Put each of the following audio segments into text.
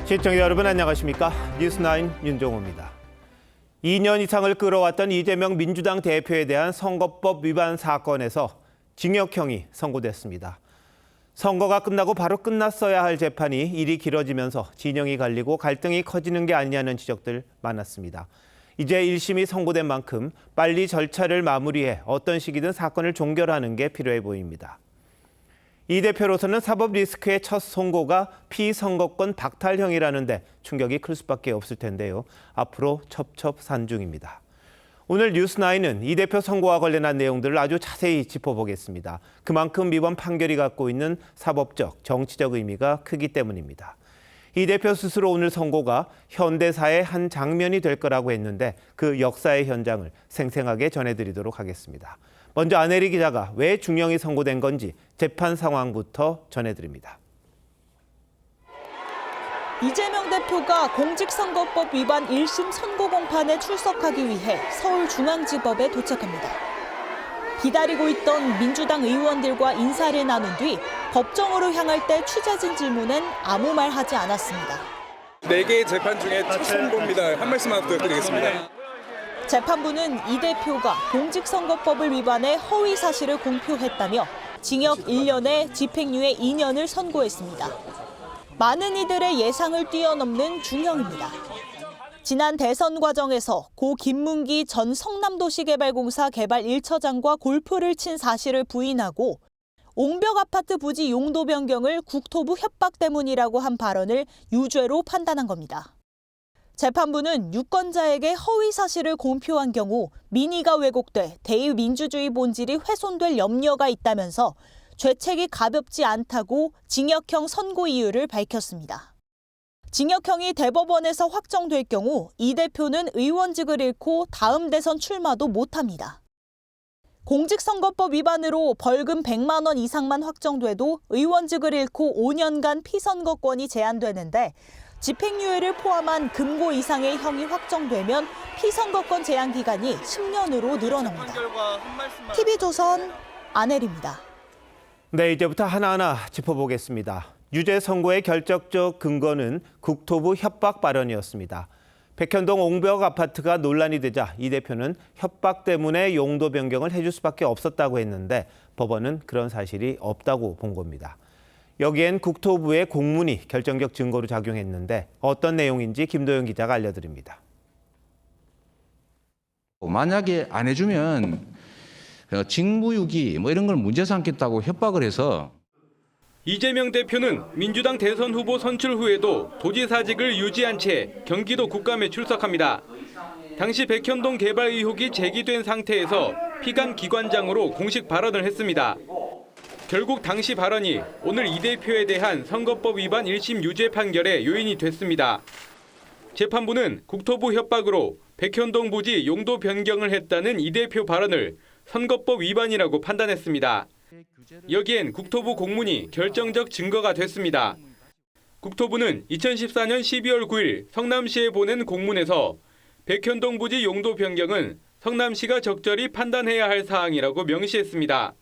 시청자 여러분 안녕하십니까? 뉴스9 윤종호입니다. 2년 이상을 끌어왔던 이재명 민주당 대표에 대한 선거법 위반 사건에서 징역형이 선고됐습니다. 선거가 끝나고 바로 끝났어야 할 재판이 일이 길어지면서 진영이 갈리고 갈등이 커지는 게 아니냐는 지적들 많았습니다. 이제 1심이 선고된 만큼 빨리 절차를 마무리해 어떤 시기든 사건을 종결하는 게 필요해 보입니다. 이 대표로서는 사법 리스크의 첫 선고가 피선거권 박탈형이라는데 충격이 클 수밖에 없을 텐데요. 앞으로 첩첩산중입니다. 오늘 뉴스9은 이 대표 선고와 관련한 내용들을 아주 자세히 짚어보겠습니다. 그만큼 이번 판결이 갖고 있는 사법적, 정치적 의미가 크기 때문입니다. 이 대표 스스로 오늘 선고가 현대사의 한 장면이 될 거라고 했는데 그 역사의 현장을 생생하게 전해드리도록 하겠습니다. 먼저 안혜리 기자가 왜 중형이 선고된 건지 재판 상황부터 전해드립니다. 이재명 대표가 공직선거법 위반 1심 선고 공판에 출석하기 위해 서울중앙지법에 도착합니다. 기다리고 있던 민주당 의원들과 인사를 나눈 뒤 법정으로 향할 때 취재진 질문엔 아무 말 하지 않았습니다. 4개의 재판 중에 첫 선고입니다. 한 말씀만 부탁드리겠습니다. 재판부는 이 대표가 공직선거법을 위반해 허위 사실을 공표했다며 징역 1년에 집행유예 2년을 선고했습니다. 많은 이들의 예상을 뛰어넘는 중형입니다. 지난 대선 과정에서 고 김문기 전 성남도시개발공사 개발 1처장과 골프를 친 사실을 부인하고 옹벽 아파트 부지 용도 변경을 국토부 협박 때문이라고 한 발언을 유죄로 판단한 겁니다. 재판부는 유권자에게 허위 사실을 공표한 경우 민의가 왜곡돼 대의민주주의 본질이 훼손될 염려가 있다면서 죄책이 가볍지 않다고 징역형 선고 이유를 밝혔습니다. 징역형이 대법원에서 확정될 경우 이 대표는 의원직을 잃고 다음 대선 출마도 못합니다. 공직선거법 위반으로 벌금 100만 원 이상만 확정돼도 의원직을 잃고 5년간 피선거권이 제한되는데 집행유예를 포함한 금고 이상의 형이 확정되면 피선거권 제한 기간이 10년으로 늘어납니다. TV조선 안혜리입니다. 네, 이제부터 하나하나 짚어보겠습니다. 유죄 선고의 결정적 근거는 국토부 협박 발언이었습니다. 백현동 옹벽 아파트가 논란이 되자 이 대표는 협박 때문에 용도 변경을 해줄 수밖에 없었다고 했는데 법원은 그런 사실이 없다고 본 겁니다. 여기엔 국토부의 공문이 결정적 증거로 작용했는데 어떤 내용인지 김도영 기자가 알려드립니다. 만약에 안 해주면 직무유기 이런 걸 문제 삼겠다고 협박을 해서 이재명 대표는 민주당 대선 후보 선출 후에도 도지사직을 유지한 채 경기도 국감에 출석합니다. 당시 백현동 개발 의혹이 제기된 상태에서 피감 기관장으로 공식 발언을 했습니다. 결국 당시 발언이 오늘 이 대표에 대한 선거법 위반 1심 유죄 판결의 요인이 됐습니다. 재판부는 국토부 협박으로 백현동 부지 용도 변경을 했다는 이 대표 발언을 선거법 위반이라고 판단했습니다. 여기엔 국토부 공문이 결정적 증거가 됐습니다. 국토부는 2014년 12월 9일 성남시에 보낸 공문에서 백현동 부지 용도 변경은 성남시가 적절히 판단해야 할 사항이라고 명시했습니다.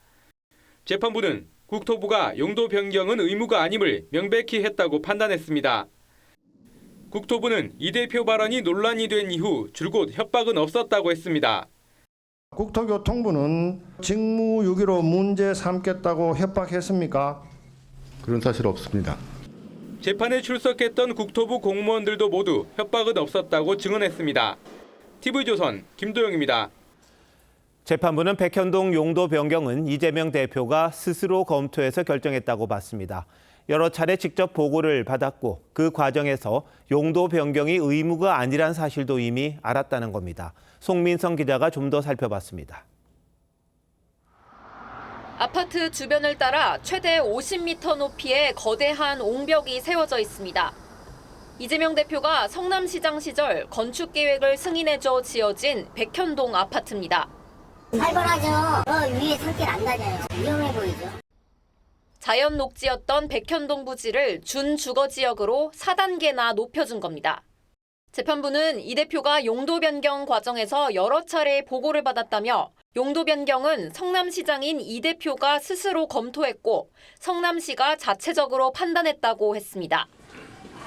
재판부는 국토부가 용도 변경은 의무가 아님을 명백히 했다고 판단했습니다. 국토부는 이 대표 발언이 논란이 된 이후 줄곧 협박은 없었다고 했습니다. 국토교통부는 직무유기로 문제 삼겠다고 협박했습니까? 그런 사실 없습니다. 재판에 출석했던 국토부 공무원들도 모두 협박은 없었다고 증언했습니다. TV조선 김도영입니다. 재판부는 백현동 용도 변경은 이재명 대표가 스스로 검토해서 결정했다고 봤습니다. 여러 차례 직접 보고를 받았고 그 과정에서 용도 변경이 의무가 아니란 사실도 이미 알았다는 겁니다. 송민성 기자가 좀 더 살펴봤습니다. 아파트 주변을 따라 최대 50m 높이의 거대한 옹벽이 세워져 있습니다. 이재명 대표가 성남시장 시절 건축 계획을 승인해줘 지어진 백현동 아파트입니다. 살벌하죠. 위에 산길 안 다녀요. 위험해 보이죠. 자연 녹지였던 백현동 부지를 준주거지역으로 4단계나 높여준 겁니다. 재판부는 이 대표가 용도 변경 과정에서 여러 차례 보고를 받았다며 용도 변경은 성남시장인 이 대표가 스스로 검토했고 성남시가 자체적으로 판단했다고 했습니다.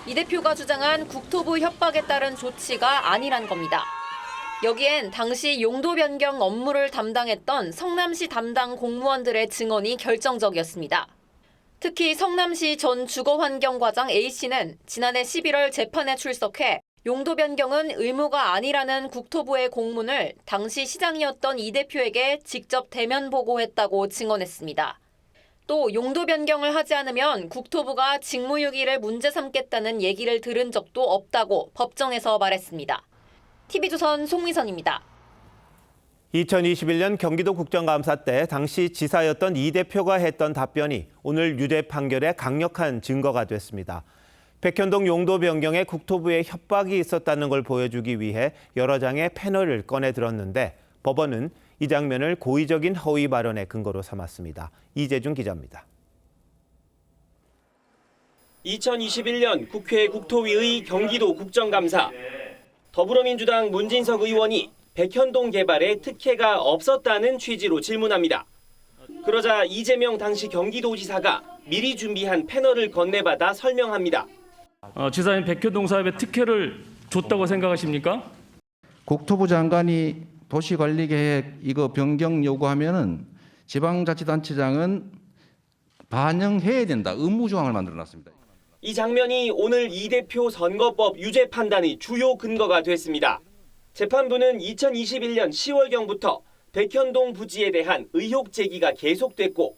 이 대표가 주장한 국토부 협박에 따른 조치가 아니란 겁니다. 여기엔 당시 용도 변경 업무를 담당했던 성남시 담당 공무원들의 증언이 결정적이었습니다. 특히 성남시 전 주거환경과장 A씨는 지난해 11월 재판에 출석해 용도 변경은 의무가 아니라는 국토부의 공문을 당시 시장이었던 이 대표에게 직접 대면 보고했다고 증언했습니다. 또 용도 변경을 하지 않으면 국토부가 직무유기를 문제 삼겠다는 얘기를 들은 적도 없다고 법정에서 말했습니다. TV조선 송미선입니다. 2021년 경기도 국정감사 때 당시 지사였던 이 대표가 했던 답변이 오늘 유죄 판결에 강력한 증거가 됐습니다. 백현동 용도 변경에 국토부의 협박이 있었다는 걸 보여주기 위해 여러 장의 패널을 꺼내 들었는데 법원은 이 장면을 고의적인 허위 발언의 근거로 삼았습니다. 이재준 기자입니다. 2021년 국회 국토위의 경기도 국정감사. 더불어민주당 문진석 의원이 백현동 개발에 특혜가 없었다는 취지로 질문합니다. 그러자 이재명 당시 경기도지사가 미리 준비한 패널을 건네받아 설명합니다. 지사님 백현동 사업에 특혜를 줬다고 생각하십니까? 국토부 장관이 도시관리계획 이거 변경 요구하면은 지방자치단체장은 반영해야 된다. 의무조항을 만들어놨습니다. 이 장면이 오늘 이 대표 선거법 유죄 판단의 주요 근거가 됐습니다. 재판부는 2021년 10월경부터 백현동 부지에 대한 의혹 제기가 계속됐고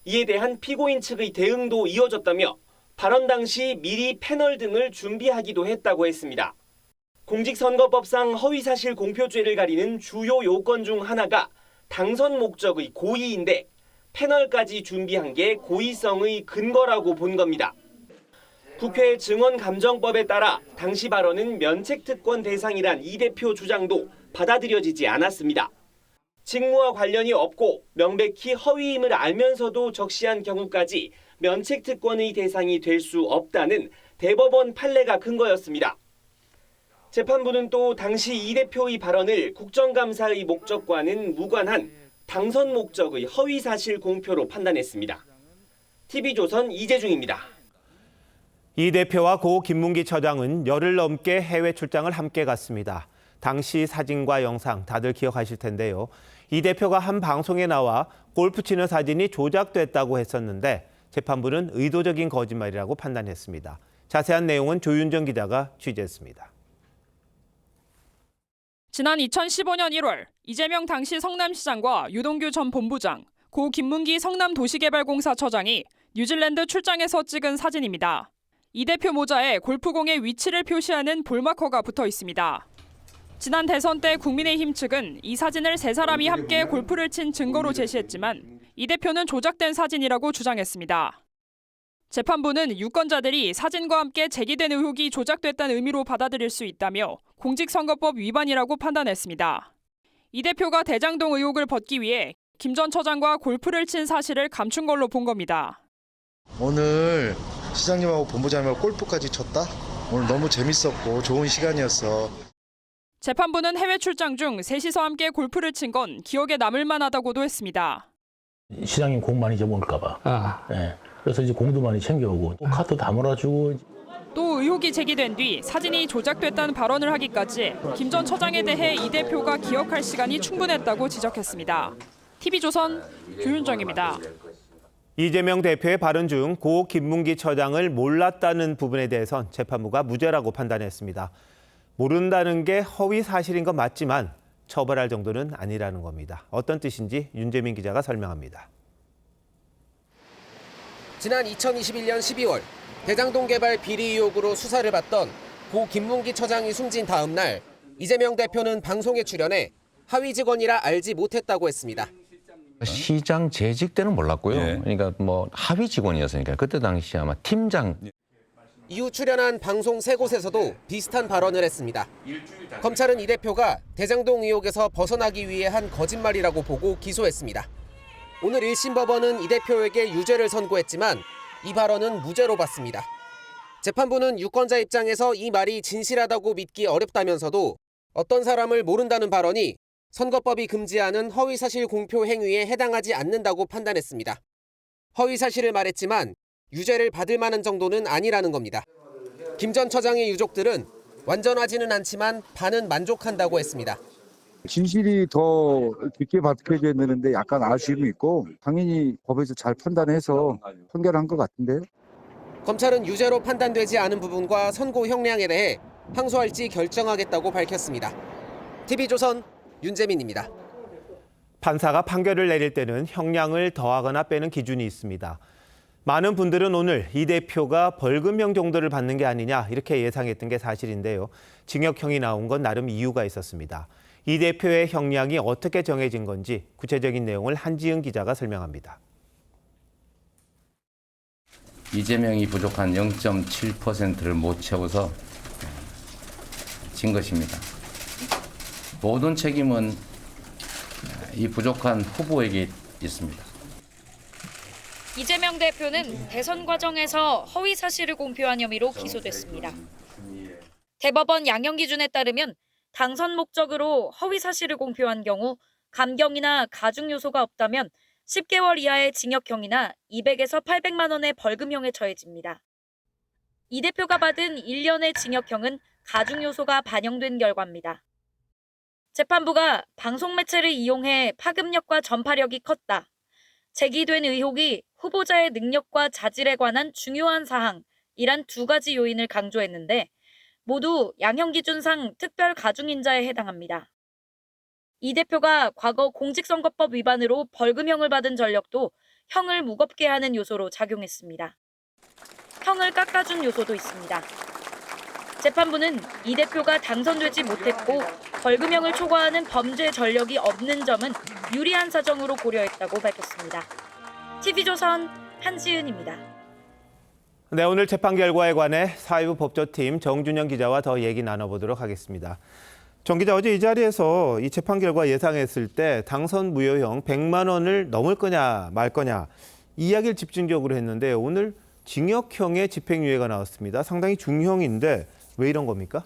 이에 대한 피고인 측의 대응도 이어졌다며 발언 당시 미리 패널 등을 준비하기도 했다고 했습니다. 공직선거법상 허위사실 공표죄를 가리는 주요 요건 중 하나가 당선 목적의 고의인데 패널까지 준비한 게 고의성의 근거라고 본 겁니다. 국회 증언감정법에 따라 당시 발언은 면책특권 대상이란 이 대표 주장도 받아들여지지 않았습니다. 직무와 관련이 없고 명백히 허위임을 알면서도 적시한 경우까지 면책특권의 대상이 될 수 없다는 대법원 판례가 근거였습니다. 재판부는 또 당시 이 대표의 발언을 국정감사의 목적과는 무관한 당선 목적의 허위사실 공표로 판단했습니다. TV조선 이재중입니다. 이 대표와 고 김문기 처장은 열흘 넘게 해외 출장을 함께 갔습니다. 당시 사진과 영상 다들 기억하실 텐데요. 이 대표가 한 방송에 나와 골프 치는 사진이 조작됐다고 했었는데 재판부는 의도적인 거짓말이라고 판단했습니다. 자세한 내용은 조윤정 기자가 취재했습니다. 지난 2015년 1월 이재명 당시 성남시장과 유동규 전 본부장, 고 김문기 성남도시개발공사처장이 뉴질랜드 출장에서 찍은 사진입니다. 이 대표 모자에 골프공의 위치를 표시하는 볼마커가 붙어 있습니다. 지난 대선 때 국민의힘 측은 이 사진을 세 사람이 함께 골프를 친 증거로 제시했지만 이 대표는 조작된 사진이라고 주장했습니다. 재판부는 유권자들이 사진과 함께 제기된 의혹이 조작됐다는 의미로 받아들일 수 있다며 공직선거법 위반이라고 판단했습니다. 이 대표가 대장동 의혹을 벗기 위해 김 전 처장과 골프를 친 사실을 감춘 걸로 본 겁니다. 오늘 시장님하고 본부장님하고 골프까지 쳤다? 오늘 너무 재밌었고 좋은 시간이었어. 재판부는 해외 출장 중 셋이서 함께 골프를 친 건 기억에 남을 만하다고도 했습니다. 시장님 공 많이 접을까 봐. 네. 그래서 이제 공도 많이 챙겨오고 카드 다 몰아주고. 또 의혹이 제기된 뒤 사진이 조작됐다는 발언을 하기까지 김 전 처장에 대해 이 대표가 기억할 시간이 충분했다고 지적했습니다. TV조선 조윤정입니다. 이재명 대표의 발언 중 고 김문기 처장을 몰랐다는 부분에 대해선 재판부가 무죄라고 판단했습니다. 모른다는 게 허위 사실인 건 맞지만 처벌할 정도는 아니라는 겁니다. 어떤 뜻인지 윤재민 기자가 설명합니다. 지난 2021년 12월 대장동 개발 비리 의혹으로 수사를 받던 고 김문기 처장이 숨진 다음 날 이재명 대표는 방송에 출연해 하위 직원이라 알지 못했다고 했습니다. 시장 재직 때는 몰랐고요. 그러니까 뭐 하위 직원이었으니까 그때 당시 아마 팀장. 이후 출연한 방송 세 곳에서도 비슷한 발언을 했습니다. 검찰은 이 대표가 대장동 의혹에서 벗어나기 위해 한 거짓말이라고 보고 기소했습니다. 오늘 1심 법원은 이 대표에게 유죄를 선고했지만 이 발언은 무죄로 봤습니다. 재판부는 유권자 입장에서 이 말이 진실하다고 믿기 어렵다면서도 어떤 사람을 모른다는 발언이 선거법이 금지하는 허위사실 공표 행위에 해당하지 않는다고 판단했습니다. 허위사실을 말했지만 유죄를 받을 만한 정도는 아니라는 겁니다. 김 전 처장의 유족들은 완전하지는 않지만 반은 만족한다고 했습니다. 진실이 더 깊게 밝혀져야 되는데 약간 아쉬움이 있고 당연히 법에서 잘 판단해서 판결한 것 같은데요. 검찰은 유죄로 판단되지 않은 부분과 선고 형량에 대해 항소할지 결정하겠다고 밝혔습니다. TV조선 윤재민입니다. 판사가 판결을 내릴 때는 형량을 더하거나 빼는 기준이 있습니다. 많은 분들은 오늘 이 대표가 벌금형 정도를 받는 게 아니냐 이렇게 예상했던 게 사실인데요. 징역형이 나온 건 나름 이유가 있었습니다. 이 대표의 형량이 어떻게 정해진 건지 구체적인 내용을 한지은 기자가 설명합니다. 이재명이 부족한 0.7%를 못 채워서 진 것입니다. 모든 책임은 이 부족한 후보에게 있습니다. 이재명 대표는 대선 과정에서 허위 사실을 공표한 혐의로 기소됐습니다. 대법원 양형 기준에 따르면 당선 목적으로 허위 사실을 공표한 경우 감경이나 가중 요소가 없다면 10개월 이하의 징역형이나 200에서 800만 원의 벌금형에 처해집니다. 이 대표가 받은 1년의 징역형은 가중 요소가 반영된 결과입니다. 재판부가 방송 매체를 이용해 파급력과 전파력이 컸다. 제기된 의혹이 후보자의 능력과 자질에 관한 중요한 사항이란 두 가지 요인을 강조했는데 모두 양형 기준상 특별 가중인자에 해당합니다. 이 대표가 과거 공직선거법 위반으로 벌금형을 받은 전력도 형을 무겁게 하는 요소로 작용했습니다. 형을 깎아준 요소도 있습니다. 재판부는 이 대표가 당선되지 못했고 벌금형을 초과하는 범죄 전력이 없는 점은 유리한 사정으로 고려했다고 밝혔습니다. TV조선 한지은입니다. 네, 오늘 재판 결과에 관해 사회부 법조팀 정준영 기자와 더 얘기 나눠보도록 하겠습니다. 정 기자, 어제 이 자리에서 이 재판 결과 예상했을 때 당선 무효형 100만 원을 넘을 거냐 말 거냐 이 이야기를 집중적으로 했는데 오늘 징역형의 집행유예가 나왔습니다. 상당히 중형인데 왜 이런 겁니까?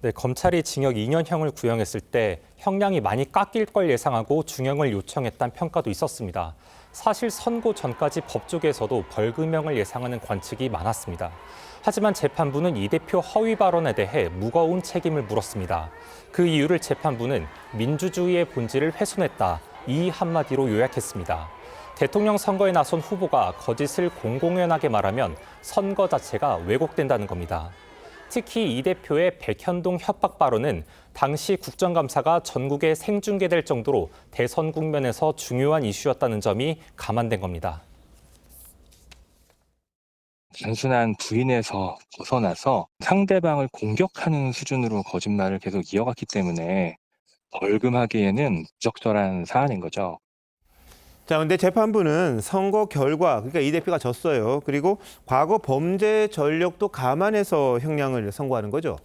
네, 검찰이 징역 2년형을 구형했을 때 형량이 많이 깎일 걸 예상하고 중형을 요청했다는 평가도 있었습니다. 사실 선고 전까지 법조계에서도 벌금형을 예상하는 관측이 많았습니다. 하지만 재판부는 이 대표 허위 발언에 대해 무거운 책임을 물었습니다. 그 이유를 재판부는 민주주의의 본질을 훼손했다. 이 한마디로 요약했습니다. 대통령 선거에 나선 후보가 거짓을 공공연하게 말하면 선거 자체가 왜곡된다는 겁니다. 특히 이 대표의 백현동 협박 발언은 당시 국정감사가 전국에 생중계될 정도로 대선 국면에서 중요한 이슈였다는 점이 감안된 겁니다. 단순한 부인에서 벗어나서 상대방을 공격하는 수준으로 거짓말을 계속 이어갔기 때문에 벌금하기에는 부적절한 사안인 거죠. 자, 근데 재판부는 선거 결과, 그러니까 이 대표가 졌어요. 그리고 과거 범죄 전력도 감안해서 형량을 선고하는 거죠?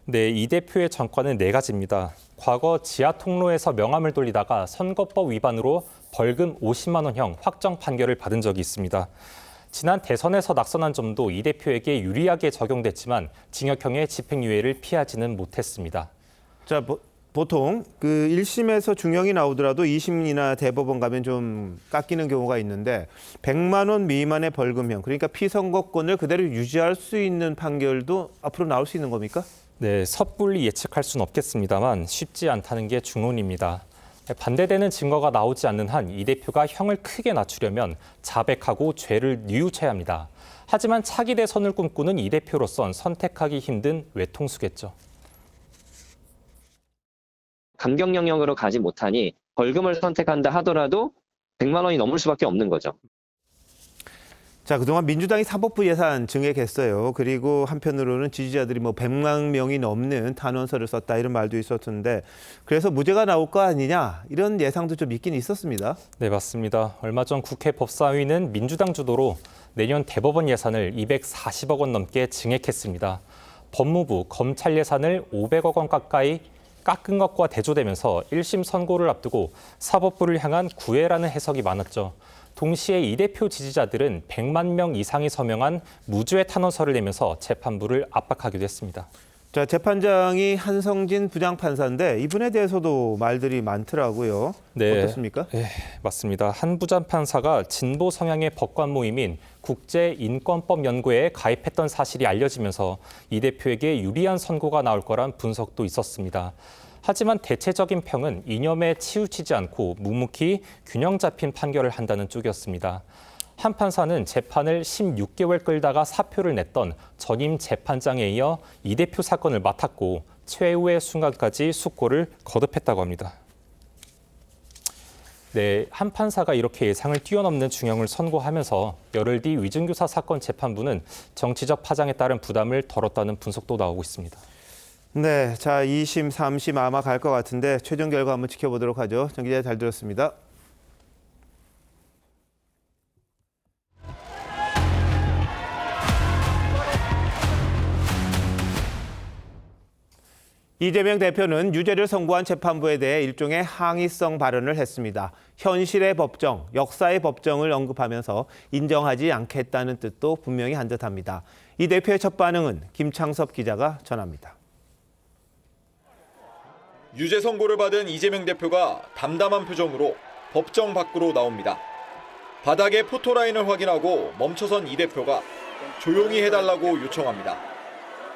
네, 이 대표의 전과는 4가지입니다. 과거 지하 통로에서 명함을 돌리다가 선거법 위반으로 벌금 50만 원형 확정 판결을 받은 적이 있습니다. 지난 대선에서 낙선한 점도 이 대표에게 유리하게 적용됐지만 징역형의 집행유예를 피하지는 못했습니다. 자, 보통 그 1심에서 중형이 나오더라도 2심이나 대법원 가면 좀 깎이는 경우가 있는데 100만 원 미만의 벌금형, 그러니까 피선거권을 그대로 유지할 수 있는 판결도 앞으로 나올 수 있는 겁니까? 네, 섣불리 예측할 수는 없겠습니다만 쉽지 않다는 게 중론입니다. 반대되는 증거가 나오지 않는 한 이 대표가 형을 크게 낮추려면 자백하고 죄를 뉘우쳐야 합니다. 하지만 차기 대선을 꿈꾸는 이 대표로선 선택하기 힘든 외통수겠죠. 감경 영역으로 가지 못하니 벌금을 선택한다 하더라도 100만 원이 넘을 수밖에 없는 거죠. 자, 그동안 민주당이 사법부 예산 증액했어요. 그리고 한편으로는 지지자들이 100만 명이 넘는 탄원서를 썼다 이런 말도 있었는데 그래서 무죄가 나올 거 아니냐 이런 예상도 좀 있긴 있었습니다. 네, 맞습니다. 얼마 전 국회 법사위는 민주당 주도로 내년 대법원 예산을 240억 원 넘게 증액했습니다. 법무부, 검찰 예산을 500억 원 가까이 깎은 것과 대조되면서 1심 선고를 앞두고 사법부를 향한 구애라는 해석이 많았죠. 동시에 이 대표 지지자들은 100만 명 이상이 서명한 무죄 탄원서를 내면서 재판부를 압박하기도 했습니다. 자, 재판장이 한성진 부장판사인데 이분에 대해서도 말들이 많더라고요. 네. 어떻습니까? 네, 맞습니다. 한 부장판사가 진보 성향의 법관 모임인 국제인권법연구회에 가입했던 사실이 알려지면서 이 대표에게 유리한 선고가 나올 거란 분석도 있었습니다. 하지만 대체적인 평은 이념에 치우치지 않고 묵묵히 균형 잡힌 판결을 한다는 쪽이었습니다. 한 판사는 재판을 16개월 끌다가 사표를 냈던 전임 재판장에 이어 이 대표 사건을 맡았고 최후의 순간까지 숙고를 거듭했다고 합니다. 네, 한 판사가 이렇게 예상을 뛰어넘는 중형을 선고하면서 열흘 뒤 위증교사 사건 재판부는 정치적 파장에 따른 부담을 덜었다는 분석도 나오고 있습니다. 네, 자 2심, 3심 아마 갈 것 같은데 최종 결과 한번 지켜보도록 하죠. 정 기자 잘 들었습니다. 이재명 대표는 유죄를 선고한 재판부에 대해 일종의 항의성 발언을 했습니다. 현실의 법정, 역사의 법정을 언급하면서 인정하지 않겠다는 뜻도 분명히 한 듯합니다. 이 대표의 첫 반응은 김창섭 기자가 전합니다. 유죄 선고를 받은 이재명 대표가 담담한 표정으로 법정 밖으로 나옵니다. 바닥에 포토라인을 확인하고 멈춰선 이 대표가 조용히 해달라고 요청합니다.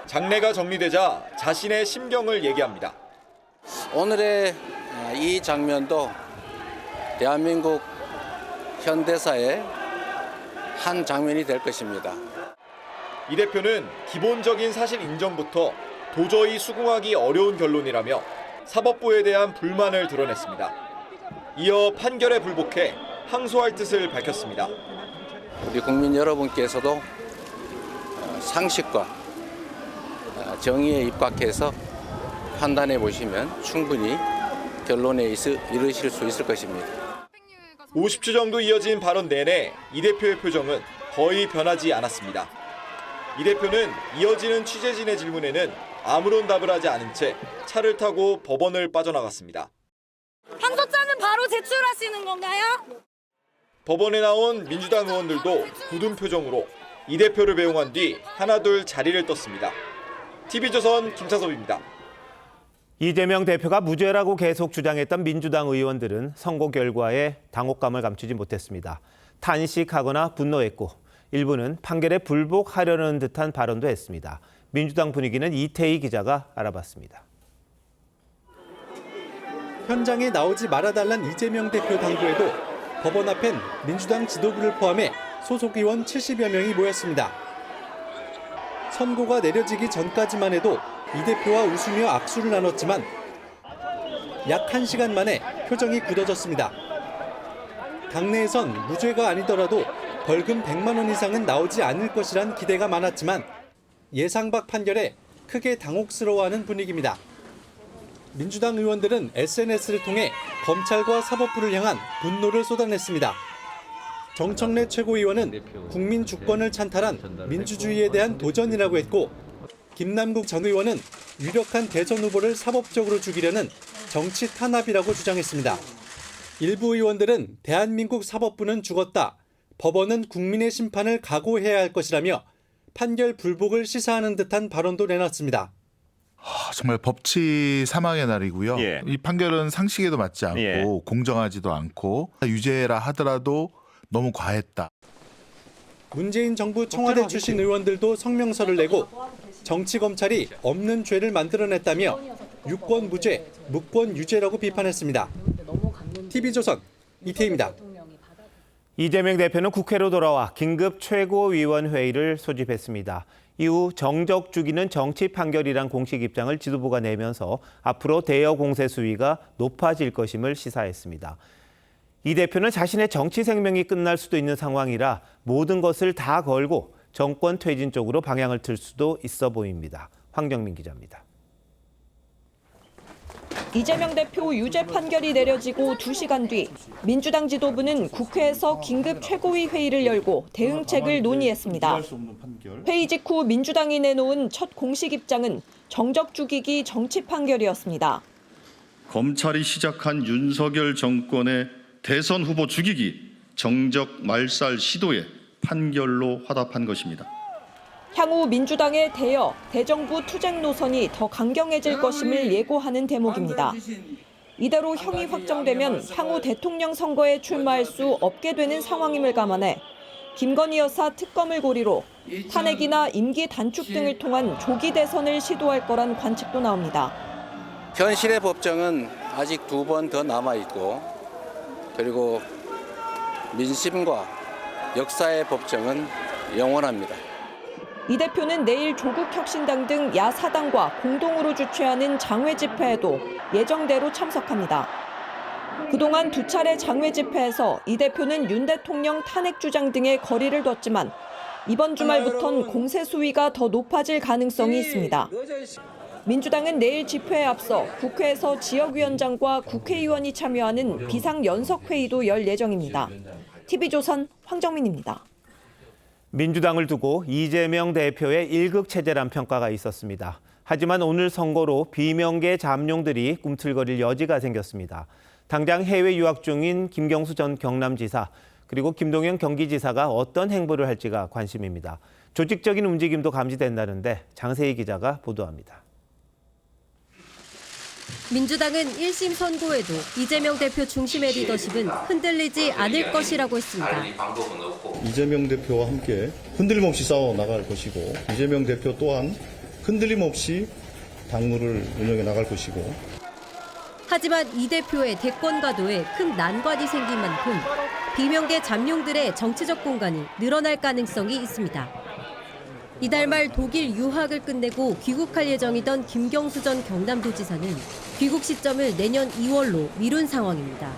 장례가 정리되자 자신의 심경을 얘기합니다. 오늘의 이 장면도 대한민국 현대사의 한 장면이 될 것입니다. 이 대표는 기본적인 사실 인정부터 도저히 수긍하기 어려운 결론이라며 사법부에 대한 불만을 드러냈습니다. 이어 판결에 불복해 항소할 뜻을 밝혔습니다. 우리 국민 여러분께서도 상식과 정의에 입각해서 판단해 보시면 충분히 결론에 이르실 수 있을 것입니다. 50초 정도 이어진 발언 내내 이 대표의 표정은 거의 변하지 않았습니다. 이 대표는 이어지는 취재진의 질문에는 아무런 답을 하지 않은 채 차를 타고 법원을 빠져나갔습니다. 항소장은 바로 제출하시는 건가요? 법원에 나온 민주당 의원들도 굳은 표정으로 이 대표를 배웅한 뒤 하나둘 자리를 떴습니다. TV조선 김창섭입니다. 이재명 대표가 무죄라고 계속 주장했던 민주당 의원들은 선고 결과에 당혹감을 감추지 못했습니다. 탄식하거나 분노했고 일부는 판결에 불복하려는 듯한 발언도 했습니다. 민주당 분위기는 이태희 기자가 알아봤습니다. 현장에 나오지 말아달란 이재명 대표 당부에도 법원 앞엔 민주당 지도부를 포함해 소속 의원 70여 명이 모였습니다. 선고가 내려지기 전까지만 해도 이 대표와 웃으며 악수를 나눴지만 약 1시간 만에 표정이 굳어졌습니다. 당내에선 무죄가 아니더라도 벌금 100만 원 이상은 나오지 않을 것이란 기대가 많았지만 예상 밖 판결에 크게 당혹스러워하는 분위기입니다. 민주당 의원들은 SNS를 통해 검찰과 사법부를 향한 분노를 쏟아냈습니다. 정청래 최고위원은 국민 주권을 찬탈한 민주주의에 대한 도전이라고 했고 김남국 전 의원은 유력한 대선 후보를 사법적으로 죽이려는 정치 탄압이라고 주장했습니다. 일부 의원들은 대한민국 사법부는 죽었다. 법원은 국민의 심판을 각오해야 할 것이라며 판결 불복을 시사하는 듯한 발언도 내놨습니다. 정말 법치 사망의 날이고요. 이 판결은 상식에도 맞지 않고 공정하지도 않고 유죄라 하더라도 너무 과했다. 문재인 정부 청와대 출신 의원들도 성명서를 내고 정치검찰이 없는 죄를 만들어냈다며 유권 무죄, 무권 유죄라고 비판했습니다. TV조선 이태희입니다. 이재명 대표는 국회로 돌아와 긴급 최고위원회의를 소집했습니다. 이후 정적 죽이는 정치 판결이란 공식 입장을 지도부가 내면서 앞으로 대여 공세 수위가 높아질 것임을 시사했습니다. 이 대표는 자신의 정치 생명이 끝날 수도 있는 상황이라 모든 것을 다 걸고 정권 퇴진 쪽으로 방향을 틀 수도 있어 보입니다. 황경민 기자입니다. 이재명 대표 유죄 판결이 내려지고 2시간 뒤 민주당 지도부는 국회에서 긴급 최고위 회의를 열고 대응책을 논의했습니다. 회의 직후 민주당이 내놓은 첫 공식 입장은 정적 죽이기 정치 판결이었습니다. 검찰이 시작한 윤석열 정권의 대선 후보 죽이기 정적 말살 시도에 판결로 화답한 것입니다. 향후 민주당의 대여, 대정부 투쟁 노선이 더 강경해질 것임을 예고하는 대목입니다. 이대로 형이 확정되면 향후 대통령 선거에 출마할 수 없게 되는 상황임을 감안해 김건희 여사 특검을 고리로 탄핵이나 임기 단축 등을 통한 조기 대선을 시도할 거란 관측도 나옵니다. 현실의 법정은 아직 2번 더 남아있고 그리고 민심과 역사의 법정은 영원합니다. 이 대표는 내일 조국혁신당 등 야사당과 공동으로 주최하는 장외 집회에도 예정대로 참석합니다. 그동안 2차례 장외 집회에서 이 대표는 윤 대통령 탄핵 주장 등에 거리를 뒀지만 이번 주말부턴 공세 수위가 더 높아질 가능성이 있습니다. 민주당은 내일 집회에 앞서 국회에서 지역위원장과 국회의원이 참여하는 비상연석회의도 열 예정입니다. TV조선 황정민입니다. 민주당을 두고 이재명 대표의 일극체제란 평가가 있었습니다. 하지만 오늘 선거로 비명계 잠룡들이 꿈틀거릴 여지가 생겼습니다. 당장 해외 유학 중인 김경수 전 경남지사 그리고 김동연 경기지사가 어떤 행보를 할지가 관심입니다. 조직적인 움직임도 감지된다는데 장세희 기자가 보도합니다. 민주당은 1심 선고에도 이재명 대표 중심의 리더십은 흔들리지 않을 것이라고 했습니다. 이재명 대표와 함께 흔들림 없이 싸워 나갈 것이고 이재명 대표 또한 흔들림 없이 당무를 운영해 나갈 것이고 하지만 이 대표의 대권 가도에 큰 난관이 생긴 만큼 비명계 잠룡들의 정치적 공간이 늘어날 가능성이 있습니다. 이달 말 독일 유학을 끝내고 귀국할 예정이던 김경수 전 경남도지사는 귀국 시점을 내년 2월로 미룬 상황입니다.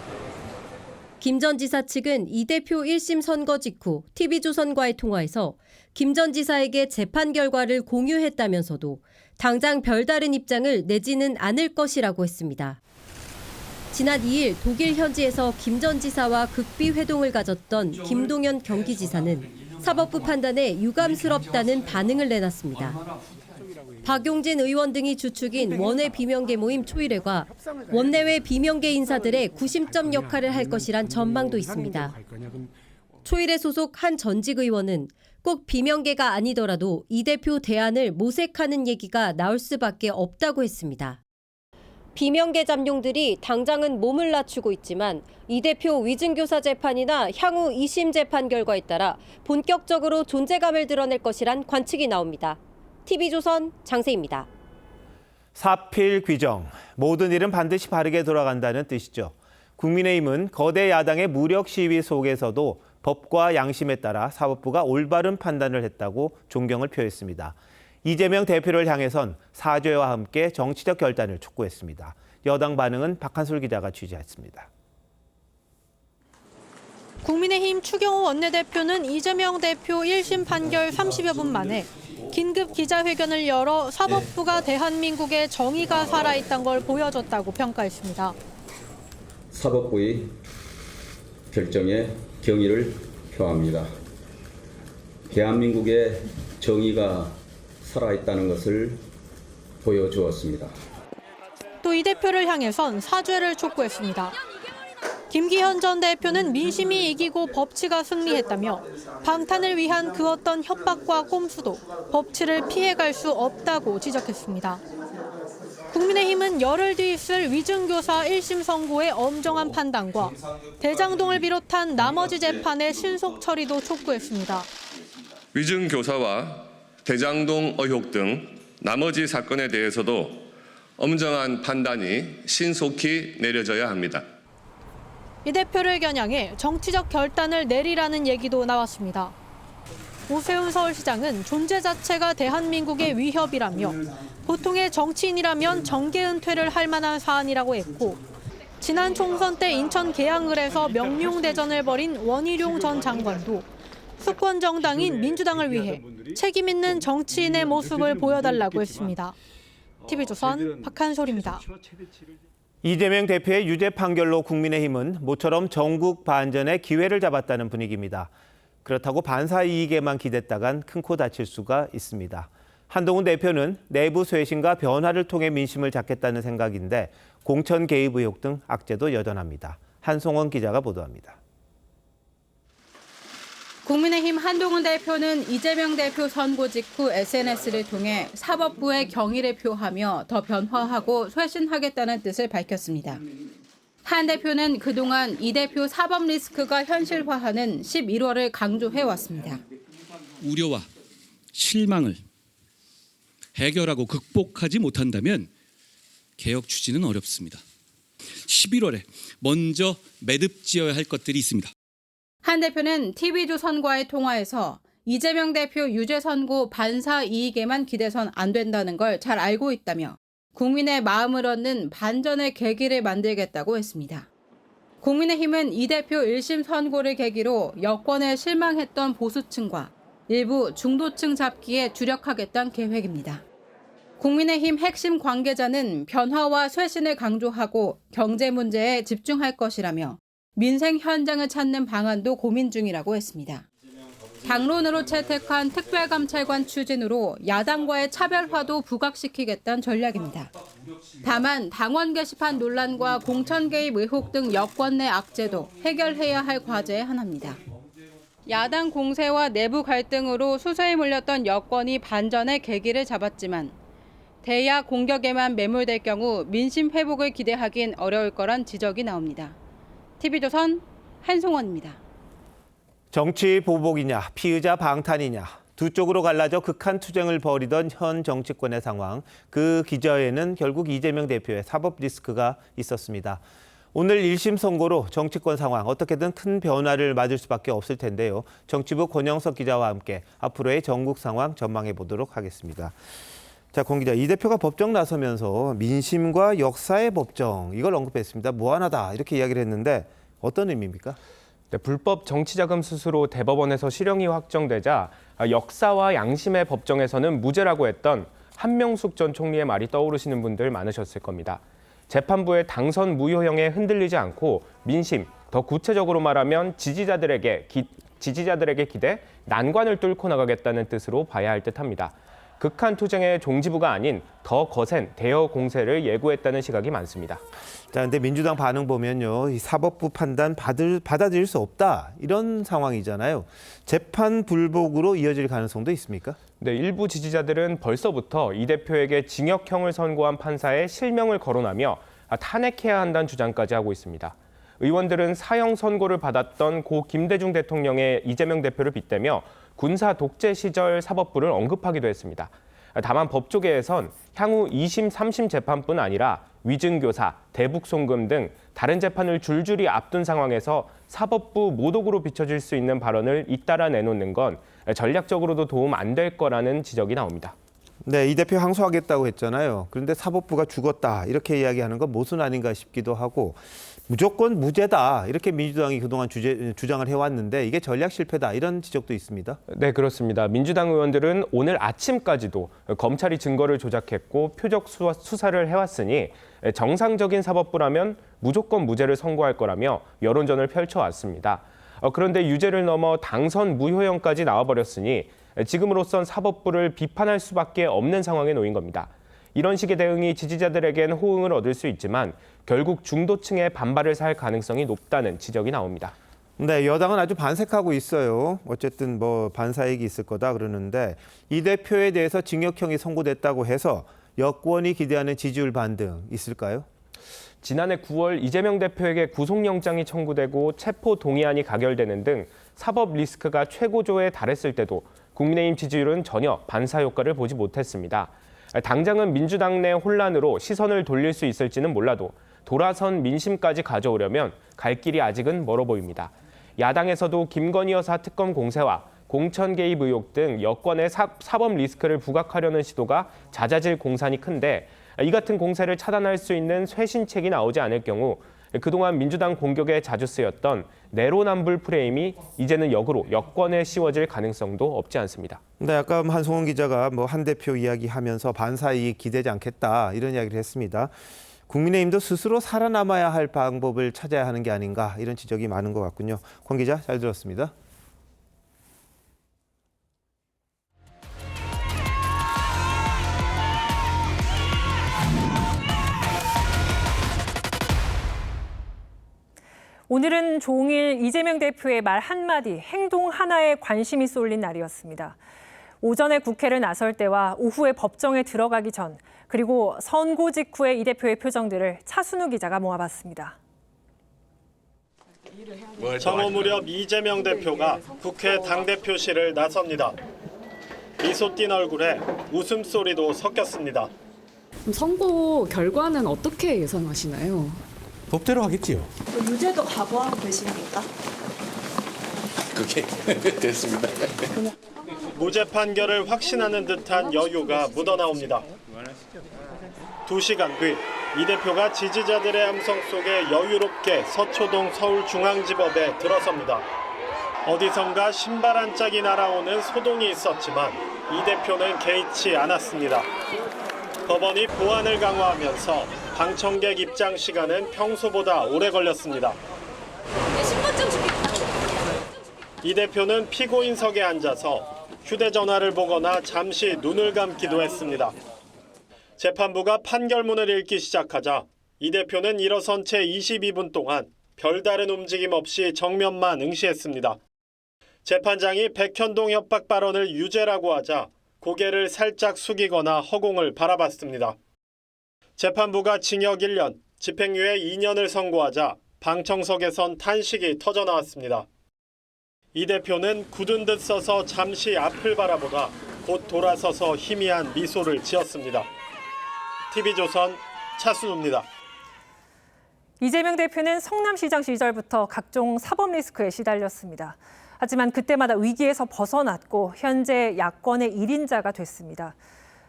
김 전 지사 측은 이 대표 1심 선거 직후 TV조선과의 통화에서 김 전 지사에게 재판 결과를 공유했다면서도 당장 별다른 입장을 내지는 않을 것이라고 했습니다. 지난 2일 독일 현지에서 김 전 지사와 극비 회동을 가졌던 김동연 경기지사는 사법부 판단에 유감스럽다는 반응을 내놨습니다. 박용진 의원 등이 주축인 원외 비명계 모임 초일회가 원내외 비명계 인사들의 구심점 역할을 할 것이란 전망도 있습니다. 초일회 소속 한 전직 의원은 꼭 비명계가 아니더라도 이 대표 대안을 모색하는 얘기가 나올 수밖에 없다고 했습니다. 비명계 잠룡들이 당장은 몸을 낮추고 있지만 이 대표 위증교사 재판이나 향후 2심 재판 결과에 따라 본격적으로 존재감을 드러낼 것이란 관측이 나옵니다. TV조선 장세희입니다. 사필 귀정, 모든 일은 반드시 바르게 돌아간다는 뜻이죠. 국민의힘은 거대 야당의 무력 시위 속에서도 법과 양심에 따라 사법부가 올바른 판단을 했다고 존경을 표했습니다. 이재명 대표를 향해선 사죄와 함께 정치적 결단을 촉구했습니다. 여당 반응은 박한솔 기자가 취재했습니다. 국민의힘 추경호 원내대표는 이재명 대표 1심 판결 30여 분 만에 긴급 기자회견을 열어 사법부가 대한민국의 정의가 살아있다는 걸 보여줬다고 평가했습니다. 사법부의 결정에 경의를 표합니다. 대한민국의 정의가 살아있다는 것을 보여주었습니다. 또 이 대표를 향해선 사죄를 촉구했습니다. 김기현 전 대표는 민심이 이기고 법치가 승리했다며 방탄을 위한 그 어떤 협박과 꼼수도 법치를 피해갈 수 없다고 지적했습니다. 국민의힘은 열흘 뒤 있을 위증교사 1심 선고의 엄정한 판단과 대장동을 비롯한 나머지 재판의 신속 처리도 촉구했습니다. 위증교사와 대장동 의혹 등 나머지 사건에 대해서도 엄정한 판단이 신속히 내려져야 합니다. 이 대표를 겨냥해 정치적 결단을 내리라는 얘기도 나왔습니다. 오세훈 서울시장은 존재 자체가 대한민국의 위협이라며 보통의 정치인이라면 정계 은퇴를 할 만한 사안이라고 했고 지난 총선 때 인천 계양을에서 명룡대전을 벌인 원희룡 전 장관도 수권 정당인 민주당을 위해 책임 있는 정치인의 모습을 보여달라고 했습니다. TV조선 박한솔입니다. 이재명 대표의 유죄 판결로 국민의힘은 모처럼 전국 반전의 기회를 잡았다는 분위기입니다. 그렇다고 반사 이익에만 기댔다간 큰 코 다칠 수가 있습니다. 한동훈 대표는 내부 쇄신과 변화를 통해 민심을 잡겠다는 생각인데 공천 개입 의혹 등 악재도 여전합니다. 한송원 기자가 보도합니다. 국민의힘 한동훈 대표는 이재명 대표 선고 직후 SNS를 통해 사법부의 경의를 표하며 더 변화하고 쇄신하겠다는 뜻을 밝혔습니다. 한 대표는 그동안 이 대표 사법 리스크가 현실화하는 11월을 강조해왔습니다. 우려와 실망을 해결하고 극복하지 못한다면 개혁 추진은 어렵습니다. 11월에 먼저 매듭 지어야 할 것들이 있습니다. 한 대표는 TV조선과의 통화에서 이재명 대표 유죄 선고 반사 이익에만 기대선 안 된다는 걸 잘 알고 있다며 국민의 마음을 얻는 반전의 계기를 만들겠다고 했습니다. 국민의힘은 이 대표 1심 선고를 계기로 여권에 실망했던 보수층과 일부 중도층 잡기에 주력하겠다는 계획입니다. 국민의힘 핵심 관계자는 변화와 쇄신을 강조하고 경제 문제에 집중할 것이라며 민생 현장을 찾는 방안도 고민 중이라고 했습니다. 당론으로 채택한 특별감찰관 추진으로 야당과의 차별화도 부각시키겠다는 전략입니다. 다만 당원 게시판 논란과 공천 개입 의혹 등 여권 내 악재도 해결해야 할 과제의 하나입니다. 야당 공세와 내부 갈등으로 수세에 몰렸던 여권이 반전의 계기를 잡았지만 대야 공격에만 매몰될 경우 민심 회복을 기대하긴 어려울 거란 지적이 나옵니다. TV조선 한송원입니다. 정치 보복이냐 피의자 방탄이냐 두 쪽으로 갈라져 극한 투쟁을 벌이던 현 정치권의 상황. 그 기저에는 결국 이재명 대표의 사법 리스크가 있었습니다. 오늘 1심 선고로 정치권 상황 어떻게든 큰 변화를 맞을 수밖에 없을 텐데요. 정치부 권영석 기자와 함께 앞으로의 전국 상황 전망해 보도록 하겠습니다. 자, 권 기자, 이 대표가 법정 나서면서 민심과 역사의 법정 이걸 언급했습니다. 무한하다 이렇게 이야기를 했는데 어떤 의미입니까? 네, 불법 정치자금 수수로 대법원에서 실형이 확정되자 역사와 양심의 법정에서는 무죄라고 했던 한명숙 전 총리의 말이 떠오르시는 분들 많으셨을 겁니다. 재판부의 당선 무효형에 흔들리지 않고 민심, 더 구체적으로 말하면 지지자들에게 기대, 난관을 뚫고 나가겠다는 뜻으로 봐야 할 듯합니다. 극한 투쟁의 종지부가 아닌 더 거센 대여 공세를 예고했다는 시각이 많습니다. 자, 근데 민주당 반응 보면요, 이 사법부 판단 받아들일 수 없다 이런 상황이잖아요. 재판 불복으로 이어질 가능성도 있습니까? 네, 일부 지지자들은 벌써부터 이 대표에게 징역형을 선고한 판사의 실명을 거론하며 탄핵해야 한다는 주장까지 하고 있습니다. 의원들은 사형 선고를 받았던 고 김대중 대통령의 이재명 대표를 빗대며 군사 독재 시절 사법부를 언급하기도 했습니다. 다만 법조계에선 향후 2심, 3심 재판뿐 아니라 위증교사, 대북송금 등 다른 재판을 줄줄이 앞둔 상황에서 사법부 모독으로 비춰질 수 있는 발언을 잇따라 내놓는 건 전략적으로도 도움 안 될 거라는 지적이 나옵니다. 네, 이 대표 항소하겠다고 했잖아요. 그런데 사법부가 죽었다 이렇게 이야기하는 건 모순 아닌가 싶기도 하고 무조건 무죄다 이렇게 민주당이 그동안 주장을 해왔는데 이게 전략 실패다 이런 지적도 있습니다. 네, 그렇습니다. 민주당 의원들은 오늘 아침까지도 검찰이 증거를 조작했고 표적 수사를 해왔으니 정상적인 사법부라면 무조건 무죄를 선고할 거라며 여론전을 펼쳐왔습니다. 그런데 유죄를 넘어 당선 무효형까지 나와버렸으니 지금으로선 사법부를 비판할 수밖에 없는 상황에 놓인 겁니다. 이런 식의 대응이 지지자들에겐 호응을 얻을 수 있지만 결국 중도층의 반발을 살 가능성이 높다는 지적이 나옵니다. 네, 여당은 아주 반색하고 있어요. 어쨌든 뭐 반사이익이 있을 거다 그러는데 이 대표에 대해서 징역형이 선고됐다고 해서 여권이 기대하는 지지율 반등 있을까요? 지난해 9월 이재명 대표에게 구속영장이 청구되고 체포 동의안이 가결되는 등 사법 리스크가 최고조에 달했을 때도 국민의힘 지지율은 전혀 반사 효과를 보지 못했습니다. 당장은 민주당 내 혼란으로 시선을 돌릴 수 있을지는 몰라도 돌아선 민심까지 가져오려면 갈 길이 아직은 멀어 보입니다. 야당에서도 김건희 여사 특검 공세와 공천 개입 의혹 등 여권의 사법 리스크를 부각하려는 시도가 잦아질 공산이 큰데 이 같은 공세를 차단할 수 있는 쇄신책이 나오지 않을 경우 그동안 민주당 공격에 자주 쓰였던 내로남불 프레임이 이제는 역으로 여권에 씌워질 가능성도 없지 않습니다. 네, 아까 한송원 기자가 뭐 한 대표 이야기하면서 반사이익 기대지 않겠다 이런 이야기를 했습니다. 국민의힘도 스스로 살아남아야 할 방법을 찾아야 하는 게 아닌가 이런 지적이 많은 것 같군요. 권 기자 잘 들었습니다. 오늘은 종일 이재명 대표의 말 한마디, 행동 하나에 관심이 쏠린 날이었습니다. 오전에 국회를 나설 때와 오후에 법정에 들어가기 전, 그리고 선고 직후의 이 대표의 표정들을 차순우 기자가 모아봤습니다. 정오 무렵 이재명 대표가 국회 당대표실을 나섭니다. 미소 띤 얼굴에 웃음소리도 섞였습니다. 선거 결과는 어떻게 예상하시나요? 법대로 하겠지요. 유죄도 각오하고 계십니까? 그게 됐습니다. 무죄 판결을 확신하는 듯한 여유가 묻어나옵니다. 2시간 뒤 이 대표가 지지자들의 함성 속에 여유롭게 서초동 서울중앙지법에 들어섭니다. 어디선가 신발 한 짝이 날아오는 소동이 있었지만 이 대표는 개의치 않았습니다. 법원이 보안을 강화하면서 방청객 입장 시간은 평소보다 오래 걸렸습니다. 이 대표는 피고인석에 앉아서 휴대전화를 보거나 잠시 눈을 감기도 했습니다. 재판부가 판결문을 읽기 시작하자 이 대표는 일어선 채 22분 동안 별다른 움직임 없이 정면만 응시했습니다. 재판장이 백현동 협박 발언을 유죄라고 하자 고개를 살짝 숙이거나 허공을 바라봤습니다. 재판부가 징역 1년, 집행유예 2년을 선고하자 방청석에선 탄식이 터져나왔습니다. 이 대표는 굳은 듯 서서 잠시 앞을 바라보다 곧 돌아서서 희미한 미소를 지었습니다. TV조선 차순우입니다. 이재명 대표는 성남시장 시절부터 각종 사법 리스크에 시달렸습니다. 하지만 그때마다 위기에서 벗어났고 현재 야권의 1인자가 됐습니다.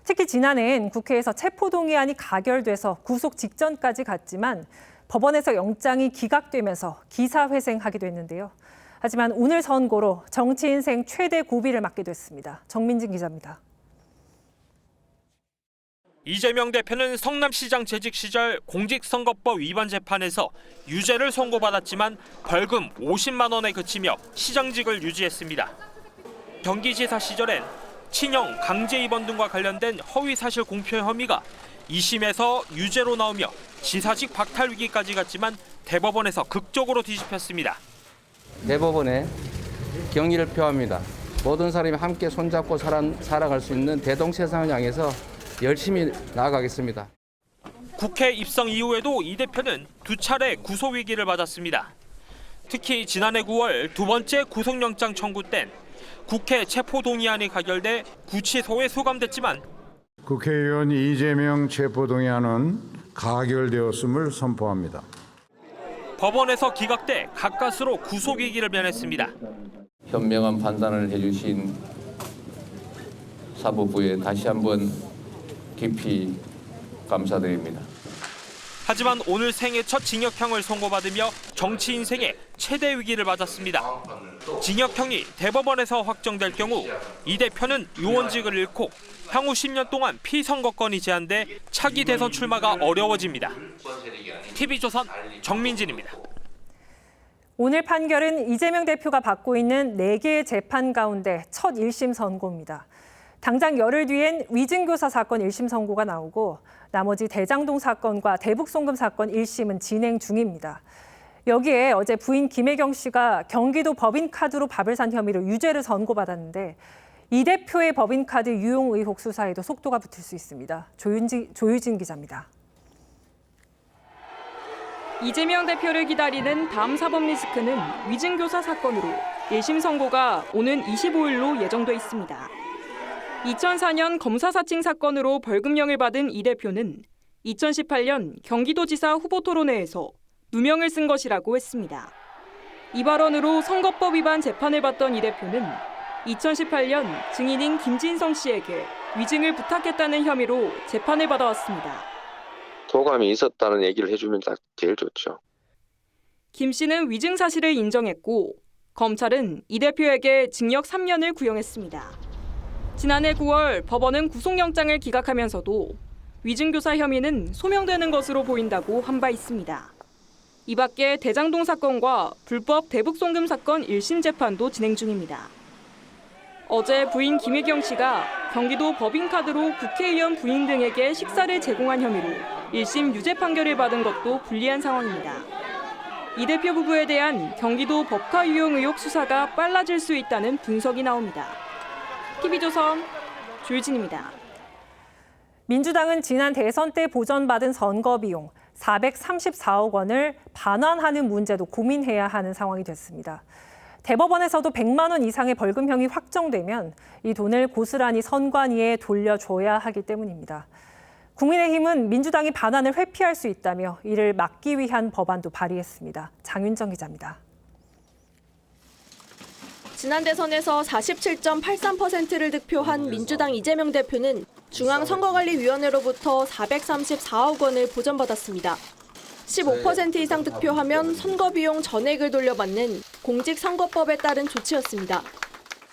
특히 지난해엔 국회에서 체포동의안이 가결돼서 구속 직전까지 갔지만 법원에서 영장이 기각되면서 기사회생하기도 했는데요. 하지만 오늘 선고로 정치 인생 최대 고비를 맞게 됐습니다. 정민진 기자입니다. 이재명 대표는 성남시장 재직 시절 공직선거법 위반 재판에서 유죄를 선고받았지만 벌금 50만 원에 그치며 시장직을 유지했습니다. 경기지사 시절엔 친형, 강제 입원 등과 관련된 허위사실 공표 혐의가 2심에서 유죄로 나오며 지사직 박탈 위기까지 갔지만 대법원에서 극적으로 뒤집혔습니다. 대법원에 경의를 표합니다. 모든 사람이 함께 손잡고 살아갈 수 있는 대동세상을 향해서 열심히 나아가겠습니다. 국회 입성 이후에도 이 대표는 2차례 구속위기를 맞았습니다. 특히 지난해 9월 두 번째 구속영장 청구 땐 국회 체포동의안이 가결돼 구치소에 소감됐지만 국회의원 이재명 체포동의안은 가결되었음을 선포합니다. 법원에서 기각돼 가까스로 구속위기를 면했습니다. 현명한 판단을 해주신 사법부에 다시 한번 깊이 감사드립니다. 하지만 오늘 생애 첫 징역형을 선고받으며 정치 인생의 최대 위기를 맞았습니다. 징역형이 대법원에서 확정될 경우 이 대표는 의원직을 잃고 향후 10년 동안 피선거권이 제한돼 차기 대선 출마가 어려워집니다. TV조선 정민진입니다. 오늘 판결은 이재명 대표가 받고 있는 4개의 재판 가운데 첫 1심 선고입니다. 당장 열흘 뒤엔 위증교사 사건 1심 선고가 나오고 나머지 대장동 사건과 대북송금 사건 1심은 진행 중입니다. 여기에 어제 부인 김혜경 씨가 경기도 법인카드로 밥을 산 혐의로 유죄를 선고받았는데 이 대표의 법인카드 유용 의혹 수사에도 속도가 붙을 수 있습니다. 조유진 기자입니다. 이재명 대표를 기다리는 다음 사법 리스크는 위증교사 사건으로 1심 선고가 오는 25일로 예정돼 있습니다. 2004년 검사 사칭 사건으로 벌금형을 받은 이 대표는 2018년 경기도지사 후보 토론회에서 누명을 쓴 것이라고 했습니다. 이 발언으로 선거법 위반 재판을 받던 이 대표는 2018년 증인인 김진성 씨에게 위증을 부탁했다는 혐의로 재판을 받아왔습니다. 도감이 있었다는 얘기를 해주면 제일 좋죠. 김 씨는 위증 사실을 인정했고 검찰은 이 대표에게 징역 3년을 구형했습니다. 지난해 9월 법원은 구속영장을 기각하면서도 위증교사 혐의는 소명되는 것으로 보인다고 한 바 있습니다. 이 밖에 대장동 사건과 불법 대북송금 사건 1심 재판도 진행 중입니다. 어제 부인 김혜경 씨가 경기도 법인카드로 국회의원 부인 등에게 식사를 제공한 혐의로 1심 유죄 판결을 받은 것도 불리한 상황입니다. 이 대표 부부에 대한 경기도 법카 유용 의혹 수사가 빨라질 수 있다는 분석이 나옵니다. TV조선 조유진입니다. 민주당은 지난 대선 때 보전받은 선거 비용 434억 원을 반환하는 문제도 고민해야 하는 상황이 됐습니다. 대법원에서도 100만 원 이상의 벌금형이 확정되면 이 돈을 고스란히 선관위에 돌려줘야 하기 때문입니다. 국민의힘은 민주당이 반환을 회피할 수 있다며 이를 막기 위한 법안도 발의했습니다. 장윤정 기자입니다. 지난 대선에서 47.83%를 득표한 민주당 이재명 대표는 중앙선거관리위원회로부터 434억 원을 보전받았습니다. 15% 이상 득표하면 선거비용 전액을 돌려받는 공직선거법에 따른 조치였습니다.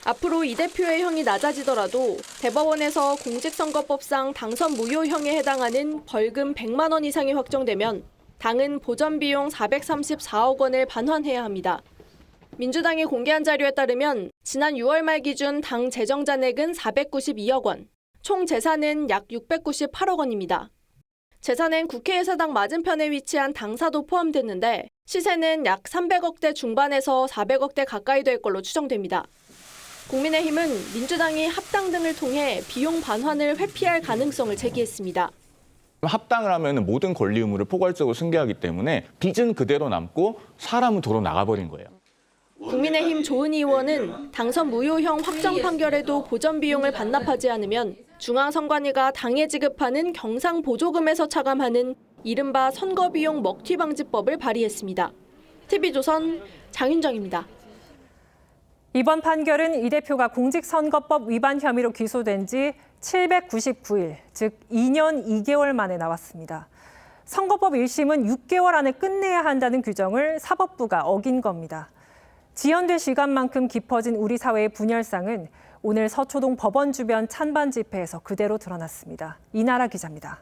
앞으로 이 대표의 형이 낮아지더라도 대법원에서 공직선거법상 당선 무효형에 해당하는 벌금 100만 원 이상이 확정되면 당은 보전비용 434억 원을 반환해야 합니다. 민주당이 공개한 자료에 따르면 지난 6월 말 기준 당 재정 잔액은 492억 원, 총 재산은 약 698억 원입니다. 재산엔 국회의사당 맞은편에 위치한 당사도 포함됐는데 시세는 약 300억대 중반에서 400억대 가까이 될 걸로 추정됩니다. 국민의힘은 민주당이 합당 등을 통해 비용 반환을 회피할 가능성을 제기했습니다. 합당을 하면 모든 권리 의무를 포괄적으로 승계하기 때문에 빚은 그대로 남고 사람은 도로 나가버린 거예요. 국민의힘 조은희 의원은 당선 무효형 확정 판결에도 보전 비용을 반납하지 않으면 중앙선관위가 당에 지급하는 경상보조금에서 차감하는 이른바 선거비용 먹튀방지법을 발의했습니다. TV조선 장윤정입니다. 이번 판결은 이 대표가 공직선거법 위반 혐의로 기소된 지 799일, 즉 2년 2개월 만에 나왔습니다. 선거법 1심은 6개월 안에 끝내야 한다는 규정을 사법부가 어긴 겁니다. 지연될 시간만큼 깊어진 우리 사회의 분열상은 오늘 서초동 법원 주변 찬반 집회에서 그대로 드러났습니다. 이나라 기자입니다.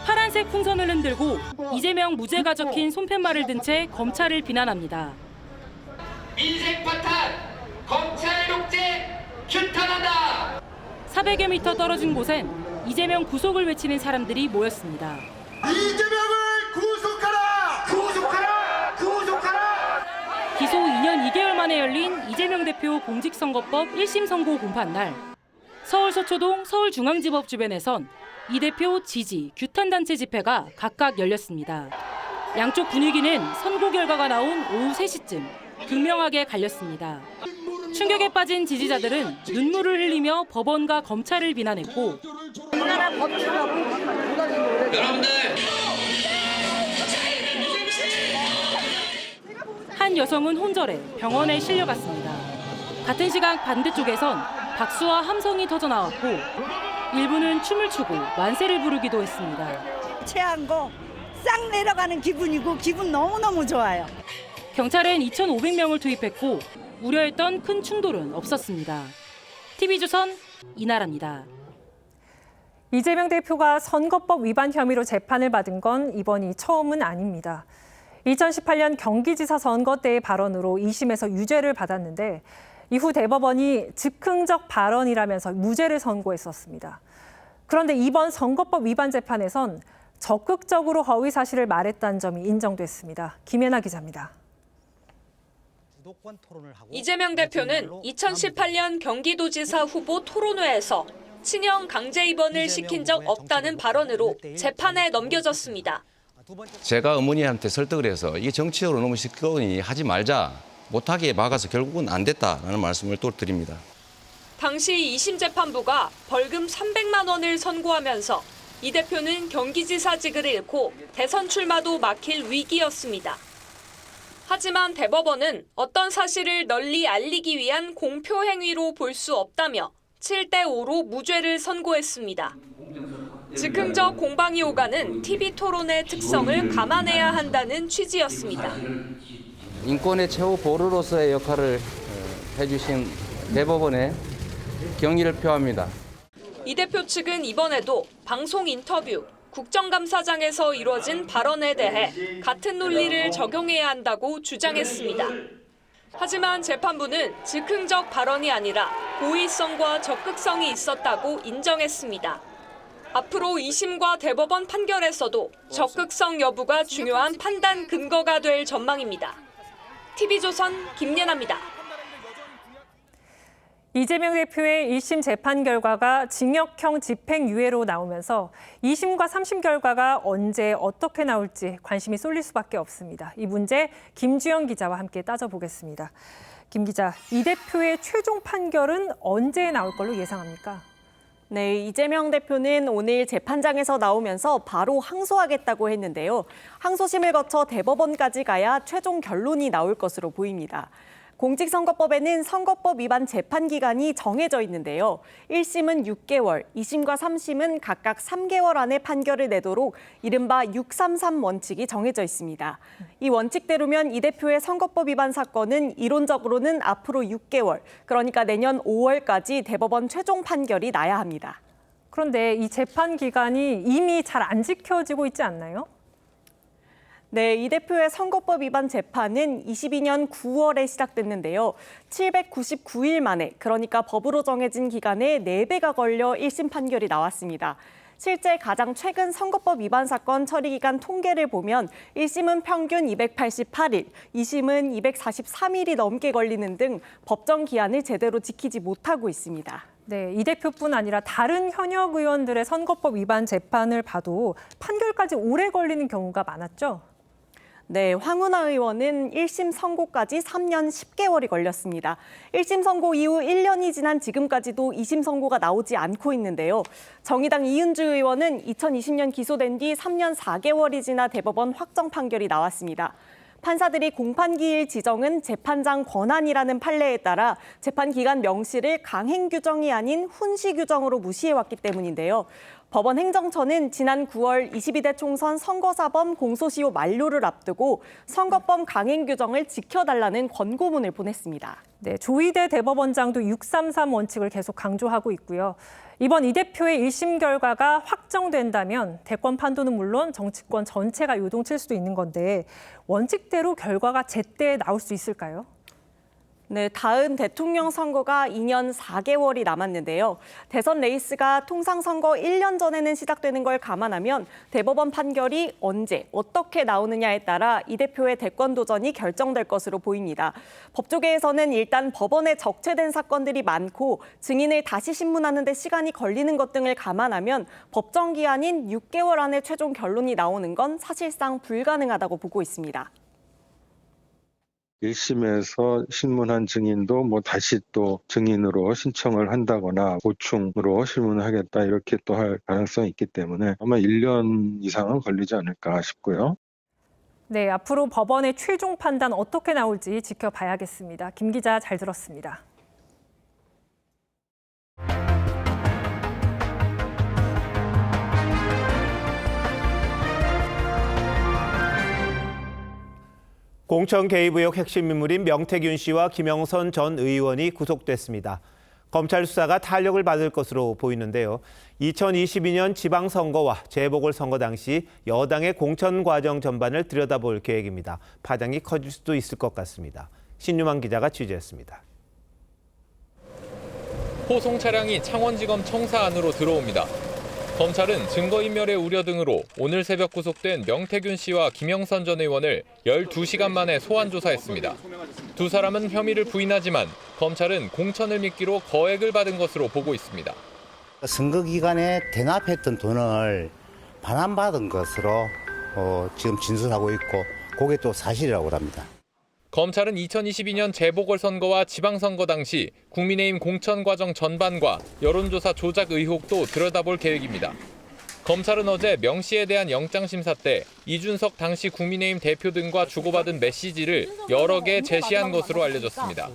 파란색 풍선을 흔들고 이재명 무죄가 적힌 손팻말을 든 채 검찰을 비난합니다. 인생 파탄, 검찰 독재 규탄한다. 400여 미터 떨어진 곳엔 이재명 구속을 외치는 사람들이 모였습니다. 이재명을 구속하라! 구속하라! 구속하라! 기소 2년 2개월 만에 열린 이재명 대표 공직선거법 1심 선고 공판 날, 서울 서초동 서울중앙지법 주변에선 이 대표 지지, 규탄단체 집회가 각각 열렸습니다. 양쪽 분위기는 선고 결과가 나온 오후 3시쯤 극명하게 갈렸습니다. 충격에 빠진 지지자들은 눈물을 흘리며 법원과 검찰을 비난했고, 한 여성은 혼절해 병원에 실려갔습니다. 같은 시각 반대쪽에선 박수와 함성이 터져나왔고 일부는 춤을 추고 만세를 부르기도 했습니다. 체한 거 싹 내려가는 기분이고 기분 너무너무 좋아요. 경찰은 2,500명을 투입했고 우려했던 큰 충돌은 없었습니다. TV조선 이나라입니다. 이재명 대표가 선거법 위반 혐의로 재판을 받은 건 이번이 처음은 아닙니다. 2018년 경기지사 선거 때의 발언으로 2심에서 유죄를 받았는데 이후 대법원이 즉흥적 발언이라면서 무죄를 선고했었습니다. 그런데 이번 선거법 위반 재판에선 적극적으로 허위 사실을 말했다는 점이 인정됐습니다. 김혜나 기자입니다. 이재명 대표는 2018년 경기도지사 후보 토론회에서 친형 강제 입원을 시킨 적 없다는 발언으로 재판에 넘겨졌습니다. 제가 어머니한테 설득을 해서 이게 정치적으로 너무 시끄러우니 하지 말자, 못하게 막아서 결국은 안 됐다라는 말씀을 또 드립니다. 당시 2심 재판부가 벌금 300만 원을 선고하면서 이 대표는 경기지사직을 잃고 대선 출마도 막힐 위기였습니다. 하지만 대법원은 어떤 사실을 널리 알리기 위한 공표 행위로 볼 수 없다며 7대5로 무죄를 선고했습니다. 즉흥적 공방이 오가는 TV토론의 특성을 감안해야 한다는 취지였습니다. 인권의 최후 보루로서의 역할을 해주신 대법원에 경의를 표합니다. 이 대표 측은 이번에도 방송 인터뷰, 국정감사장에서 이뤄진 발언에 대해 같은 논리를 적용해야 한다고 주장했습니다. 하지만 재판부는 즉흥적 발언이 아니라 고의성과 적극성이 있었다고 인정했습니다. 앞으로 2심과 대법원 판결에서도 적극성 여부가 중요한 판단 근거가 될 전망입니다. TV조선 김예나입니다. 이재명 대표의 1심 재판 결과가 징역형 집행유예로 나오면서 2심과 3심 결과가 언제 어떻게 나올지 관심이 쏠릴 수밖에 없습니다. 이 문제 김주영 기자와 함께 따져보겠습니다. 김 기자, 이 대표의 최종 판결은 언제 나올 걸로 예상합니까? 네, 이재명 대표는 오늘 재판장에서 나오면서 바로 항소하겠다고 했는데요. 항소심을 거쳐 대법원까지 가야 최종 결론이 나올 것으로 보입니다. 공직선거법에는 선거법 위반 재판 기간이 정해져 있는데요. 1심은 6개월, 2심과 3심은 각각 3개월 안에 판결을 내도록 이른바 633 원칙이 정해져 있습니다. 이 원칙대로면 이 대표의 선거법 위반 사건은 이론적으로는 앞으로 6개월, 그러니까 내년 5월까지 대법원 최종 판결이 나야 합니다. 그런데 이 재판 기간이 이미 잘 안 지켜지고 있지 않나요? 네, 이 대표의 선거법 위반 재판은 22년 9월에 시작됐는데요. 799일 만에, 그러니까 법으로 정해진 기간에 4배가 걸려 1심 판결이 나왔습니다. 실제 가장 최근 선거법 위반 사건 처리 기간 통계를 보면 1심은 평균 288일, 2심은 243일이 넘게 걸리는 등 법정 기한을 제대로 지키지 못하고 있습니다. 네, 이 대표뿐 아니라 다른 현역 의원들의 선거법 위반 재판을 봐도 판결까지 오래 걸리는 경우가 많았죠? 네, 황운하 의원은 1심 선고까지 3년 10개월이 걸렸습니다. 1심 선고 이후 1년이 지난 지금까지도 2심 선고가 나오지 않고 있는데요. 정의당 이은주 의원은 2020년 기소된 뒤 3년 4개월이 지나 대법원 확정 판결이 나왔습니다. 판사들이 공판기일 지정은 재판장 권한이라는 판례에 따라 재판 기간 명시를 강행 규정이 아닌 훈시 규정으로 무시해왔기 때문인데요. 법원 행정처는 지난 9월 22대 총선 선거사범 공소시효 만료를 앞두고 선거법 강행 규정을 지켜달라는 권고문을 보냈습니다. 네, 조희대 대법원장도 633 원칙을 계속 강조하고 있고요. 이번 이 대표의 1심 결과가 확정된다면 대권 판도는 물론 정치권 전체가 요동칠 수도 있는 건데 원칙대로 결과가 제때 나올 수 있을까요? 네, 다음 대통령 선거가 2년 4개월이 남았는데요. 대선 레이스가 통상 선거 1년 전에는 시작되는 걸 감안하면 대법원 판결이 언제, 어떻게 나오느냐에 따라 이 대표의 대권 도전이 결정될 것으로 보입니다. 법조계에서는 일단 법원에 적체된 사건들이 많고 증인을 다시 신문하는 데 시간이 걸리는 것 등을 감안하면 법정 기한인 6개월 안에 최종 결론이 나오는 건 사실상 불가능하다고 보고 있습니다. 1심에서 신문한 증인도 다시 또 증인으로 신청을 한다거나 보충으로 신문을 하겠다 이렇게 또 할 가능성이 있기 때문에 아마 1년 이상은 걸리지 않을까 싶고요. 네, 앞으로 법원의 최종 판단 어떻게 나올지 지켜봐야겠습니다. 김 기자 잘 들었습니다. 공천 개입 의혹 핵심 인물인 명태균 씨와 김영선 전 의원이 구속됐습니다. 검찰 수사가 탄력을 받을 것으로 보이는데요. 2022년 지방선거와 재보궐선거 당시 여당의 공천 과정 전반을 들여다볼 계획입니다. 파장이 커질 수도 있을 것 같습니다. 신유만 기자가 취재했습니다. 호송 차량이 창원지검 청사 안으로 들어옵니다. 검찰은 증거인멸의 우려 등으로 오늘 새벽 구속된 명태균 씨와 김영선 전 의원을 12시간 만에 소환 조사했습니다. 두 사람은 혐의를 부인하지만 검찰은 공천을 미끼로 거액을 받은 것으로 보고 있습니다. 선거 기간에 대납했던 돈을 반환받은 것으로 지금 진술하고 있고 그게 또 사실이라고 합니다. 검찰은 2022년 재보궐선거와 지방선거 당시 국민의힘 공천 과정 전반과 여론조사 조작 의혹도 들여다볼 계획입니다. 검찰은 어제 명 씨에 대한 영장심사 때 이준석 당시 국민의힘 대표 등과 주고받은 메시지를 여러 개 제시한 것으로 알려졌습니다.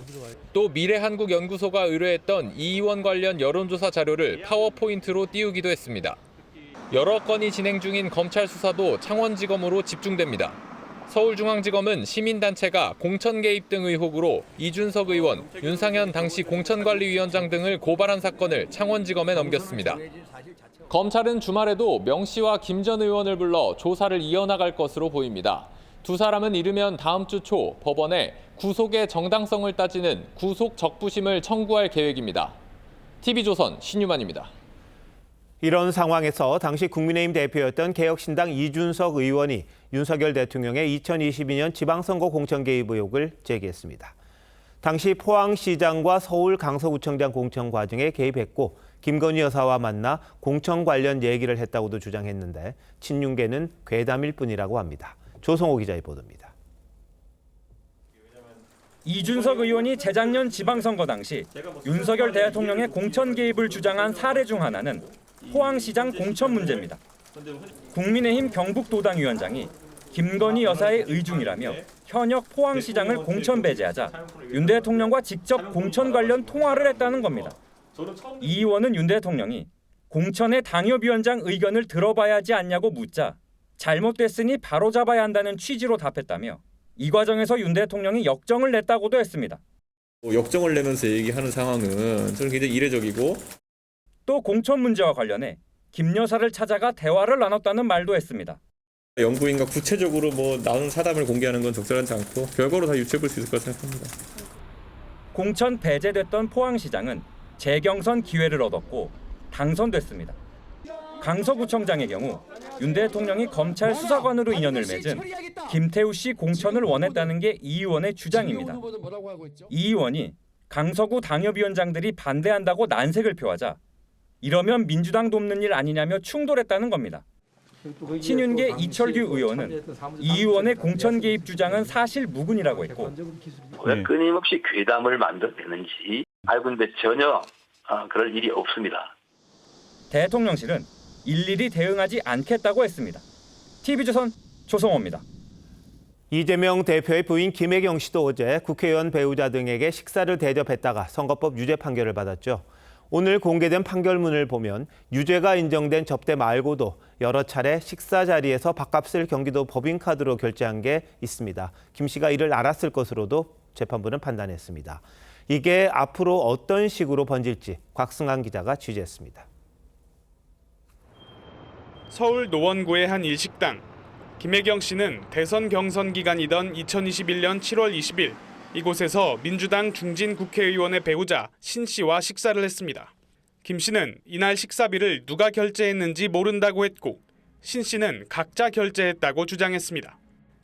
또 미래한국연구소가 의뢰했던 이 의원 관련 여론조사 자료를 파워포인트로 띄우기도 했습니다. 여러 건이 진행 중인 검찰 수사도 창원지검으로 집중됩니다. 서울중앙지검은 시민단체가 공천 개입 등 의혹으로 이준석 의원, 윤상현 당시 공천관리위원장 등을 고발한 사건을 창원지검에 넘겼습니다. 검찰은 주말에도 명 씨와 김 전 의원을 불러 조사를 이어나갈 것으로 보입니다. 두 사람은 이르면 다음 주 초 법원에 구속의 정당성을 따지는 구속 적부심을 청구할 계획입니다. TV조선 신유만입니다. 이런 상황에서 당시 국민의힘 대표였던 개혁신당 이준석 의원이 윤석열 대통령의 2022년 지방선거 공천 개입 의혹을 제기했습니다. 당시 포항시장과 서울 강서구청장 공천 과정에 개입했고 김건희 여사와 만나 공천 관련 얘기를 했다고도 주장했는데 친윤계는 괴담일 뿐이라고 합니다. 조성호 기자의 보도입니다. 이준석 의원이 재작년 지방선거 당시 윤석열 대통령의 공천 개입을 주장한 사례 중 하나는 포항시장 공천 문제입니다. 국민의힘 경북도당위원장이 김건희 여사의 의중이라며 현역 포항시장을 공천 배제하자 윤 대통령과 직접 공천 관련 통화를 했다는 겁니다. 이 의원은 윤 대통령이 공천의 당협위원장 의견을 들어봐야 하지 않냐고 묻자 잘못됐으니 바로잡아야 한다는 취지로 답했다며 이 과정에서 윤 대통령이 역정을 냈다고도 했습니다. 역정을 내면서 얘기하는 상황은 저는 굉장히 이례적이고 또 공천 문제와 관련해 김 여사를 찾아가 대화를 나눴다는 말도 했습니다. 영부인과 구체적으로 나눈 사담을 공개하는 건 적절하지 않고 결과로 다 유추해 볼 수 있을 거라 생각합니다. 공천 배제됐던 포항시장은 재경선 기회를 얻었고 당선됐습니다. 강서구청장의 경우 윤 대통령이 검찰 수사관으로 인연을 맺은 김태우 씨 공천을 원했다는 게 이 의원의 주장입니다. 이 의원이 강서구 당협위원장들이 반대한다고 난색을 표하자 이러면 민주당 돕는 일 아니냐며 충돌했다는 겁니다. 친윤계 이철규 의원은 이 의원의 공천 개입 주장은 사실 무근이라고 했고 왜 끊임없이 괴담을 만들어내는지 알고 있는데 전혀 그럴 일이 없습니다. 대통령실은 일일이 대응하지 않겠다고 했습니다. TV조선 조성호입니다. 이재명 대표의 부인 김혜경 씨도 어제 국회의원 배우자 등에게 식사를 대접했다가 선거법 유죄 판결을 받았죠. 오늘 공개된 판결문을 보면 유죄가 인정된 접대 말고도 여러 차례 식사 자리에서 밥값을 경기도 법인카드로 결제한 게 있습니다. 김 씨가 이를 알았을 것으로도 재판부는 판단했습니다. 이게 앞으로 어떤 식으로 번질지 곽승환 기자가 취재했습니다. 서울 노원구의 한 일식당. 김혜경 씨는 대선 경선 기간이던 2021년 7월 20일 이곳에서 민주당 중진 국회의원의 배우자 신 씨와 식사를 했습니다. 김 씨는 이날 식사비를 누가 결제했는지 모른다고 했고 신 씨는 각자 결제했다고 주장했습니다.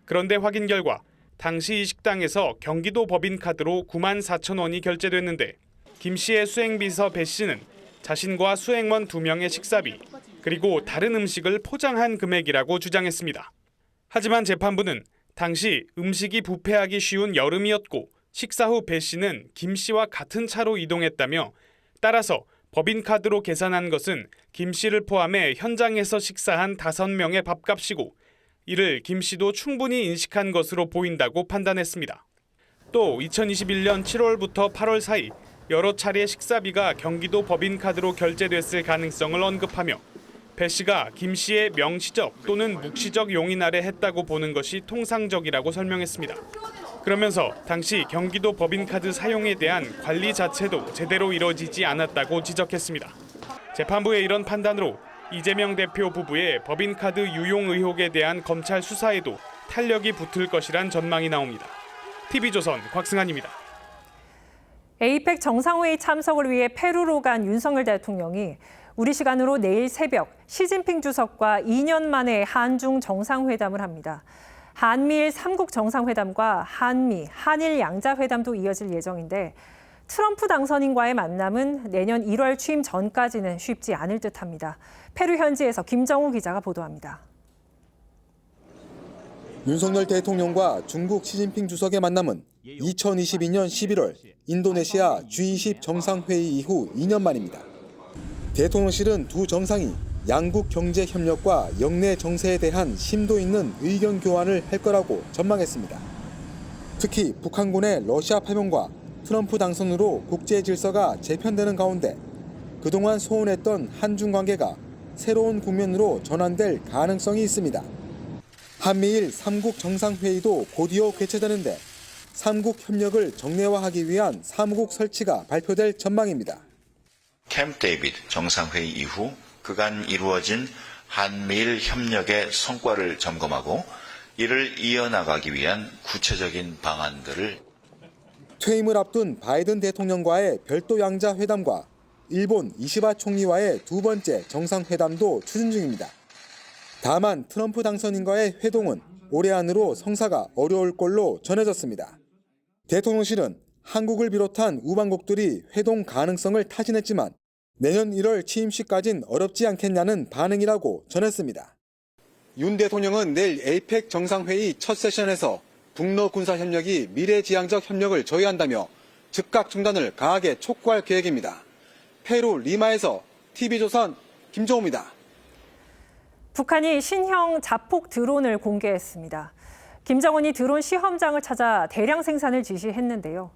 그런데 확인 결과 당시 이 식당에서 경기도 법인카드로 9만 4천 원이 결제됐는데 김 씨의 수행비서 배 씨는 자신과 수행원 2명의 식사비 그리고 다른 음식을 포장한 금액이라고 주장했습니다. 하지만 재판부는 당시 음식이 부패하기 쉬운 여름이었고 식사 후 배 씨는 김 씨와 같은 차로 이동했다며 따라서 법인카드로 계산한 것은 김 씨를 포함해 현장에서 식사한 5명의 밥값이고 이를 김 씨도 충분히 인식한 것으로 보인다고 판단했습니다. 또 2021년 7월부터 8월 사이 여러 차례 식사비가 경기도 법인카드로 결제됐을 가능성을 언급하며 배 씨가 김 씨의 명시적 또는 묵시적 용인 아래 했다고 보는 것이 통상적이라고 설명했습니다. 그러면서 당시 경기도 법인카드 사용에 대한 관리 자체도 제대로 이뤄지지 않았다고 지적했습니다. 재판부의 이런 판단으로 이재명 대표 부부의 법인카드 유용 의혹에 대한 검찰 수사에도 탄력이 붙을 것이란 전망이 나옵니다. TV조선 곽승환입니다. 에이펙 정상회의 참석을 위해 페루로 간 윤석열 대통령이 우리 시간으로 내일 새벽 시진핑 주석과 2년 만에 한중 정상회담을 합니다. 한미일 3국 정상회담과 한미, 한일 양자회담도 이어질 예정인데 트럼프 당선인과의 만남은 내년 1월 취임 전까지는 쉽지 않을 듯합니다. 페루 현지에서 김정우 기자가 보도합니다. 윤석열 대통령과 중국 시진핑 주석의 만남은 2022년 11월 인도네시아 G20 정상회의 이후 2년 만입니다. 대통령실은 두 정상이 양국 경제 협력과 영내 정세에 대한 심도 있는 의견 교환을 할 거라고 전망했습니다. 특히 북한군의 러시아 파병과 트럼프 당선으로 국제 질서가 재편되는 가운데 그동안 소원했던 한중 관계가 새로운 국면으로 전환될 가능성이 있습니다. 한미일 3국 정상회의도 곧이어 개최되는데 3국 협력을 정례화하기 위한 사무국 설치가 발표될 전망입니다. 캠프 데이비드 정상회의 이후 그간 이루어진 한미일 협력의 성과를 점검하고 이를 이어나가기 위한 구체적인 방안들을 퇴임을 앞둔 바이든 대통령과의 별도 양자 회담과 일본 이시바 총리와의 두 번째 정상회담도 추진 중입니다. 다만 트럼프 당선인과의 회동은 올해 안으로 성사가 어려울 걸로 전해졌습니다. 대통령실은 한국을 비롯한 우방국들이 회동 가능성을 타진했지만 내년 1월 취임식까진 어렵지 않겠냐는 반응이라고 전했습니다. 윤 대통령은 내일 에이펙 정상회의 첫 세션에서 북러 군사협력이 미래지향적 협력을 저해한다며 즉각 중단을 강하게 촉구할 계획입니다. 페루 리마에서 TV조선 김정우입니다. 북한이 신형 자폭 드론을 공개했습니다. 김정은이 드론 시험장을 찾아 대량 생산을 지시했는데요.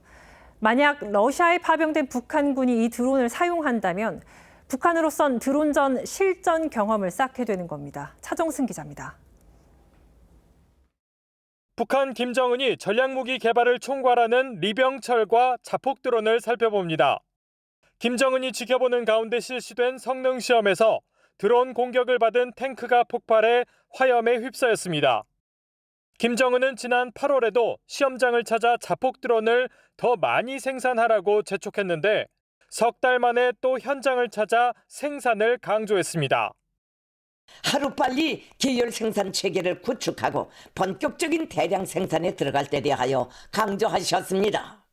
만약 러시아에 파병된 북한군이 이 드론을 사용한다면 북한으로선 드론전 실전 경험을 쌓게 되는 겁니다. 차정승 기자입니다. 북한 김정은이 전략무기 개발을 총괄하는 리병철과 자폭 드론을 살펴봅니다. 김정은이 지켜보는 가운데 실시된 성능 시험에서 드론 공격을 받은 탱크가 폭발해 화염에 휩싸였습니다. 김정은은 지난 8월에도 시험장을 찾아 자폭 드론을 더 많이 생산하라고 재촉했는데 석 달 만에 또 현장을 찾아 생산을 강조했습니다. 하루빨리 계열 생산 체계를 구축하고 본격적인 대량 생산에 들어갈 때 대하여 강조하셨습니다.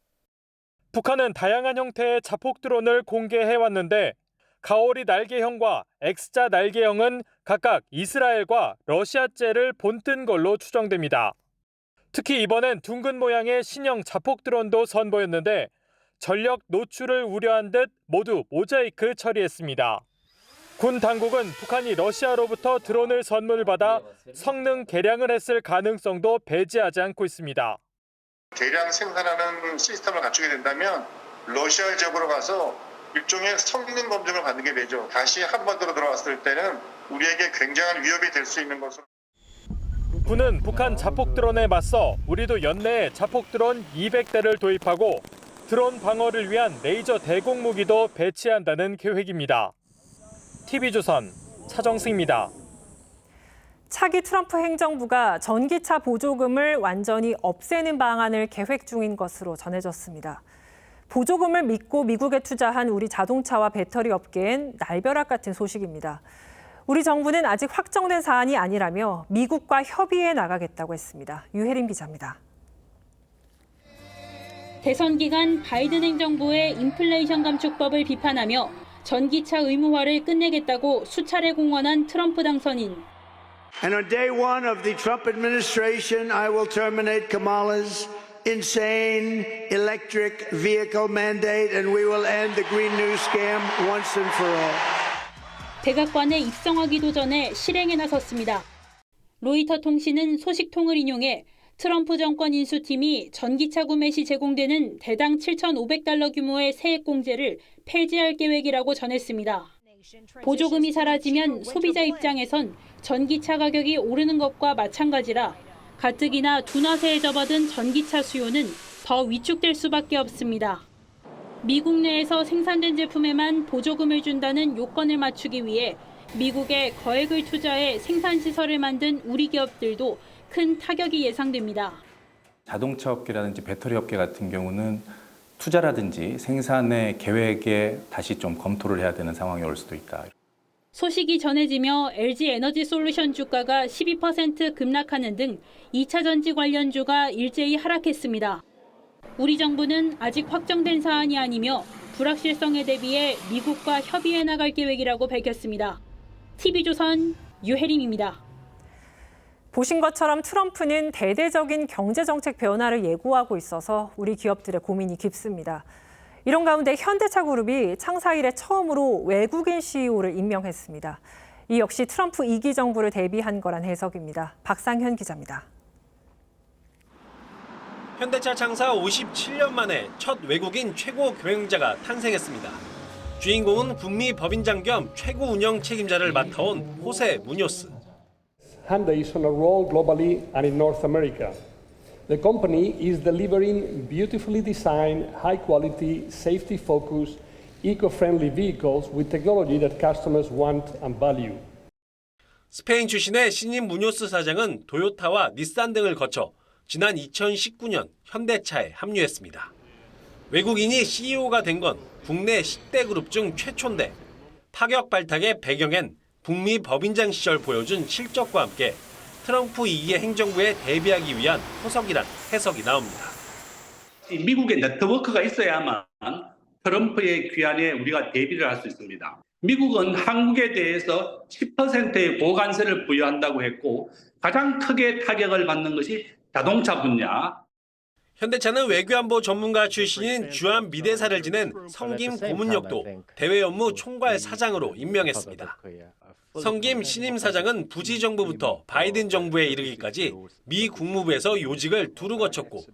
북한은 다양한 형태의 자폭 드론을 공개해왔는데 가오리 날개형과 X자 날개형은 각각 이스라엘과 러시아제를 본뜬 걸로 추정됩니다. 특히 이번엔 둥근 모양의 신형 자폭 드론도 선보였는데 전력 노출을 우려한 듯 모두 모자이크 처리했습니다. 군 당국은 북한이 러시아로부터 드론을 선물받아 성능 개량을 했을 가능성도 배제하지 않고 있습니다. 대량 생산하는 시스템을 갖추게 된다면 러시아 지역으로 가서 일종의 성능 검증을 받는 게 되죠. 다시 한 번 들어왔을 때는 우리에게 굉장한 위협이 될 수 있는 것으로. 군은 북한 자폭 드론에 맞서 우리도 연내에 자폭 드론 200대를 도입하고 드론 방어를 위한 레이저 대공 무기도 배치한다는 계획입니다. TV조선 차정승입니다. 차기 트럼프 행정부가 전기차 보조금을 완전히 없애는 방안을 계획 중인 것으로 전해졌습니다. 보조금을 믿고 미국에 투자한 우리 자동차와 배터리 업계엔 날벼락 같은 소식입니다. 우리 정부는 아직 확정된 사안이 아니라며 미국과 협의해 나가겠다고 했습니다. 유혜림 기자입니다. 대선 기간 바이든 행정부의 인플레이션 감축법을 비판하며 전기차 의무화를 끝내겠다고 수차례 공언한 트럼프 당선인. And on day one of the Trump administration, I will terminate Kamala's insane electric vehicle mandate and we will end the Green New Scam once and for all. 백악관에 입성하기도 전에 실행에 나섰습니다. 로이터 통신은 소식통을 인용해 트럼프 정권 인수팀이 전기차 구매 시 제공되는 대당 $7,500 규모의 세액 공제를 폐지할 계획이라고 전했습니다. 보조금이 사라지면 소비자 입장에선 전기차 가격이 오르는 것과 마찬가지라 가뜩이나 둔화세에 접어든 전기차 수요는 더 위축될 수밖에 없습니다. 미국 내에서 생산된 제품에만 보조금을 준다는 요건을 맞추기 위해 미국에 거액을 투자해 생산시설을 만든 우리 기업들도 큰 타격이 예상됩니다. 자동차 업계라든지 배터리 업계 같은 경우는 투자라든지 생산의 계획에 다시 좀 검토를 해야 되는 상황이 올 수도 있다. 소식이 전해지며 LG 에너지 솔루션 주가가 12% 급락하는 등 2차 전지 관련주가 일제히 하락했습니다. 우리 정부는 아직 확정된 사안이 아니며 불확실성에 대비해 미국과 협의해 나갈 계획이라고 밝혔습니다. TV조선 유혜림입니다. 보신 것처럼 트럼프는 대대적인 경제정책 변화를 예고하고 있어서 우리 기업들의 고민이 깊습니다. 이런 가운데 현대차 그룹이 창사 이래 처음으로 외국인 CEO를 임명했습니다. 이 역시 트럼프 2기 정부를 대비한 거란 해석입니다. 박상현 기자입니다. 현대차 창사 57년 만에 첫 외국인 최고 경영자가 탄생했습니다. 주인공은 북미 법인장 겸 최고 운영 책임자를 맡아온 호세 무뇨스. Hyundai is on a roll globally and in North America. The company is delivering beautifully designed, high-quality, safety-focused, eco-friendly vehicles with technology that customers want and value. 스페인 출신의 신인 무뇨스 사장은 도요타와 닛산 등을 거쳐 지난 2019년 현대차에 합류했습니다. 외국인이 CEO가 된 건 국내 10대 그룹 중 최초인데 파격 발탁의 배경엔 북미 법인장 시절 보여준 실적과 함께 트럼프 2기 행정부에 대비하기 위한 포석이란 해석이 나옵니다. 미국의 네트워크가 있어야만 트럼프의 귀환에 우리가 대비를 할 수 있습니다. 미국은 한국에 대해서 10%의 고관세를 부여한다고 했고 가장 크게 타격을 받는 것이 자동차 분야. 현대차는 외교안보 전문가 출신인 주한 미대사를 지낸 성김 고문역도 대외 업무 총괄 사장으로 임명했습니다. 성김 신임 사장은 부지 정부부터 바이든 정부에 이르기까지 미 국무부에서 요직을 두루 거쳤고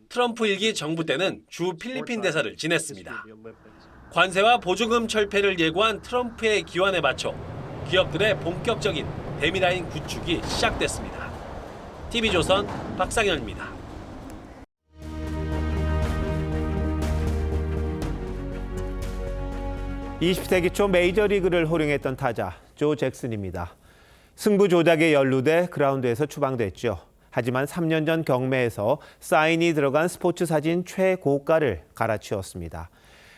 트럼프 1기 정부 때는 주 필리핀 대사를 지냈습니다. 관세와 보조금 철폐를 예고한 트럼프의 기환에 맞춰 기업들의 본격적인 대미라인 구축이 시작됐습니다. TV조선 박상현입니다. 20세기 초 메이저리그를 호령했던 타자 조 잭슨입니다. 승부 조작에 연루돼 그라운드에서 추방됐죠. 하지만 3년 전 경매에서 사인이 들어간 스포츠 사진 최고가를 갈아치웠습니다.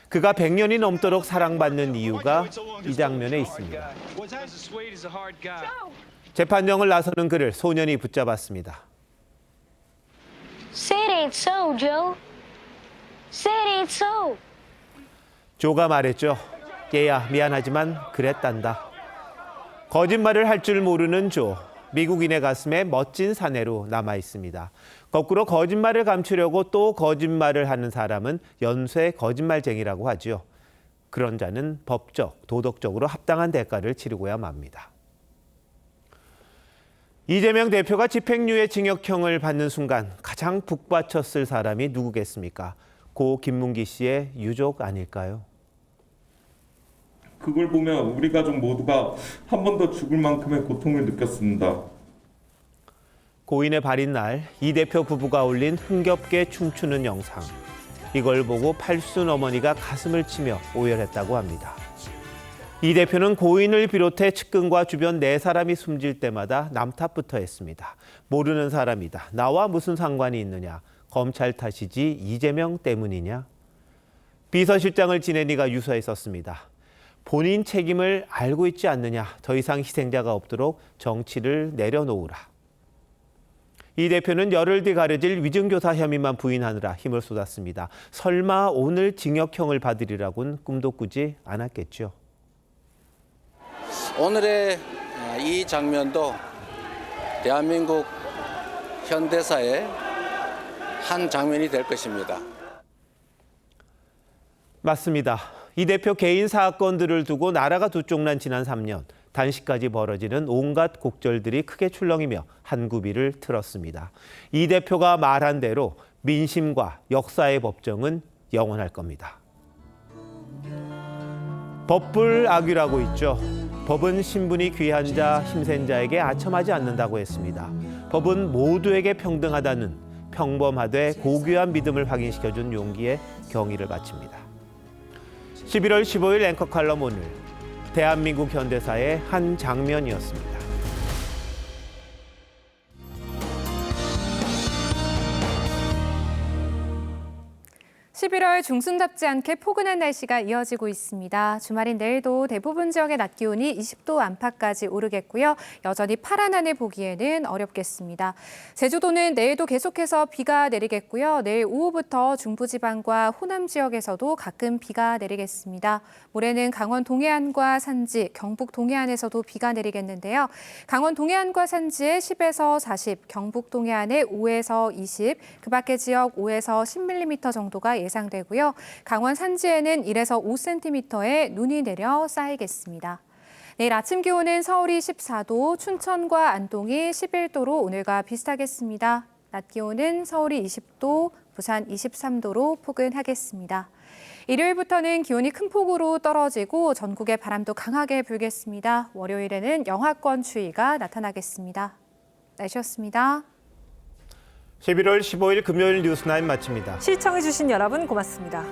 그가 100년이 넘도록 사랑받는 이유가 이 장면에 있습니다. 재판정을 나서는 그를 소년이 붙잡았습니다. Say it ain't so, Joe. Say it ain't so. 조가 말했죠. 얘야, 미안하지만 그랬단다. 거짓말을 할 줄 모르는 조. 미국인의 가슴에 멋진 사내로 남아 있습니다. 거꾸로 거짓말을 감추려고 또 거짓말을 하는 사람은 연쇄 거짓말쟁이라고 하지요. 그런 자는 법적, 도덕적으로 합당한 대가를 치르고야 맙니다. 이재명 대표가 집행유예 징역형을 받는 순간 가장 북받쳤을 사람이 누구겠습니까? 고 김문기 씨의 유족 아닐까요? 그걸 보면 우리 가족 모두가 한 번 더 죽을 만큼의 고통을 느꼈습니다. 고인의 발인 날 이 대표 부부가 올린 흥겹게 춤추는 영상. 이걸 보고 팔순 어머니가 가슴을 치며 오열했다고 합니다. 이 대표는 고인을 비롯해 측근과 주변 4사람이 숨질 때마다 남 탓부터 했습니다. 모르는 사람이다. 나와 무슨 상관이 있느냐. 검찰 탓이지 이재명 때문이냐. 비서실장을 지낸 이가 유서에 썼습니다. 본인 책임을 알고 있지 않느냐. 더 이상 희생자가 없도록 정치를 내려놓으라. 이 대표는 열흘 뒤 가려질 위증교사 혐의만 부인하느라 힘을 쏟았습니다. 설마 오늘 징역형을 받으리라고는 꿈도 꾸지 않았겠죠. 오늘의 이 장면도 대한민국 현대사의 한 장면이 될 것입니다. 맞습니다. 이 대표 개인 사건들을 두고 나라가 두쪽난 지난 3년, 단식까지 벌어지는 온갖 곡절들이 크게 출렁이며 한구비를 틀었습니다. 이 대표가 말한 대로 민심과 역사의 법정은 영원할 겁니다. 법불악유라고 있죠. 법은 신분이 귀한 자, 힘센 자에게 아첨하지 않는다고 했습니다. 법은 모두에게 평등하다는 평범하되 고귀한 믿음을 확인시켜준 용기에 경의를 바칩니다. 11월 15일 앵커 칼럼 오늘 대한민국 현대사의 한 장면이었습니다. 11월 중순답지 않게 포근한 날씨가 이어지고 있습니다. 주말인 내일도 대부분 지역의 낮 기온이 20도 안팎까지 오르겠고요. 여전히 파란 하늘 보기에는 어렵겠습니다. 제주도는 내일도 계속해서 비가 내리겠고요. 내일 오후부터 중부지방과 호남 지역에서도 가끔 비가 내리겠습니다. 모레는 강원 동해안과 산지, 경북 동해안에서도 비가 내리겠는데요. 강원 동해안과 산지에 10에서 40, 경북 동해안에 5에서 20, 그 밖의 지역 5에서 10mm 정도가 예상되고요. 강원 산지에는 1에서 5cm의 눈이 내려 쌓이겠습니다. 내일 아침 기온은 서울이 14도, 춘천과 안동이 11도로 오늘과 비슷하겠습니다. 낮 기온은 서울이 20도, 부산 23도로 포근하겠습니다. 일요일부터는 기온이 큰 폭으로 떨어지고 전국에 바람도 강하게 불겠습니다. 월요일에는 영하권 추위가 나타나겠습니다. 날씨였습니다. 11월 15일 금요일 뉴스9 마칩니다. 시청해주신 여러분 고맙습니다.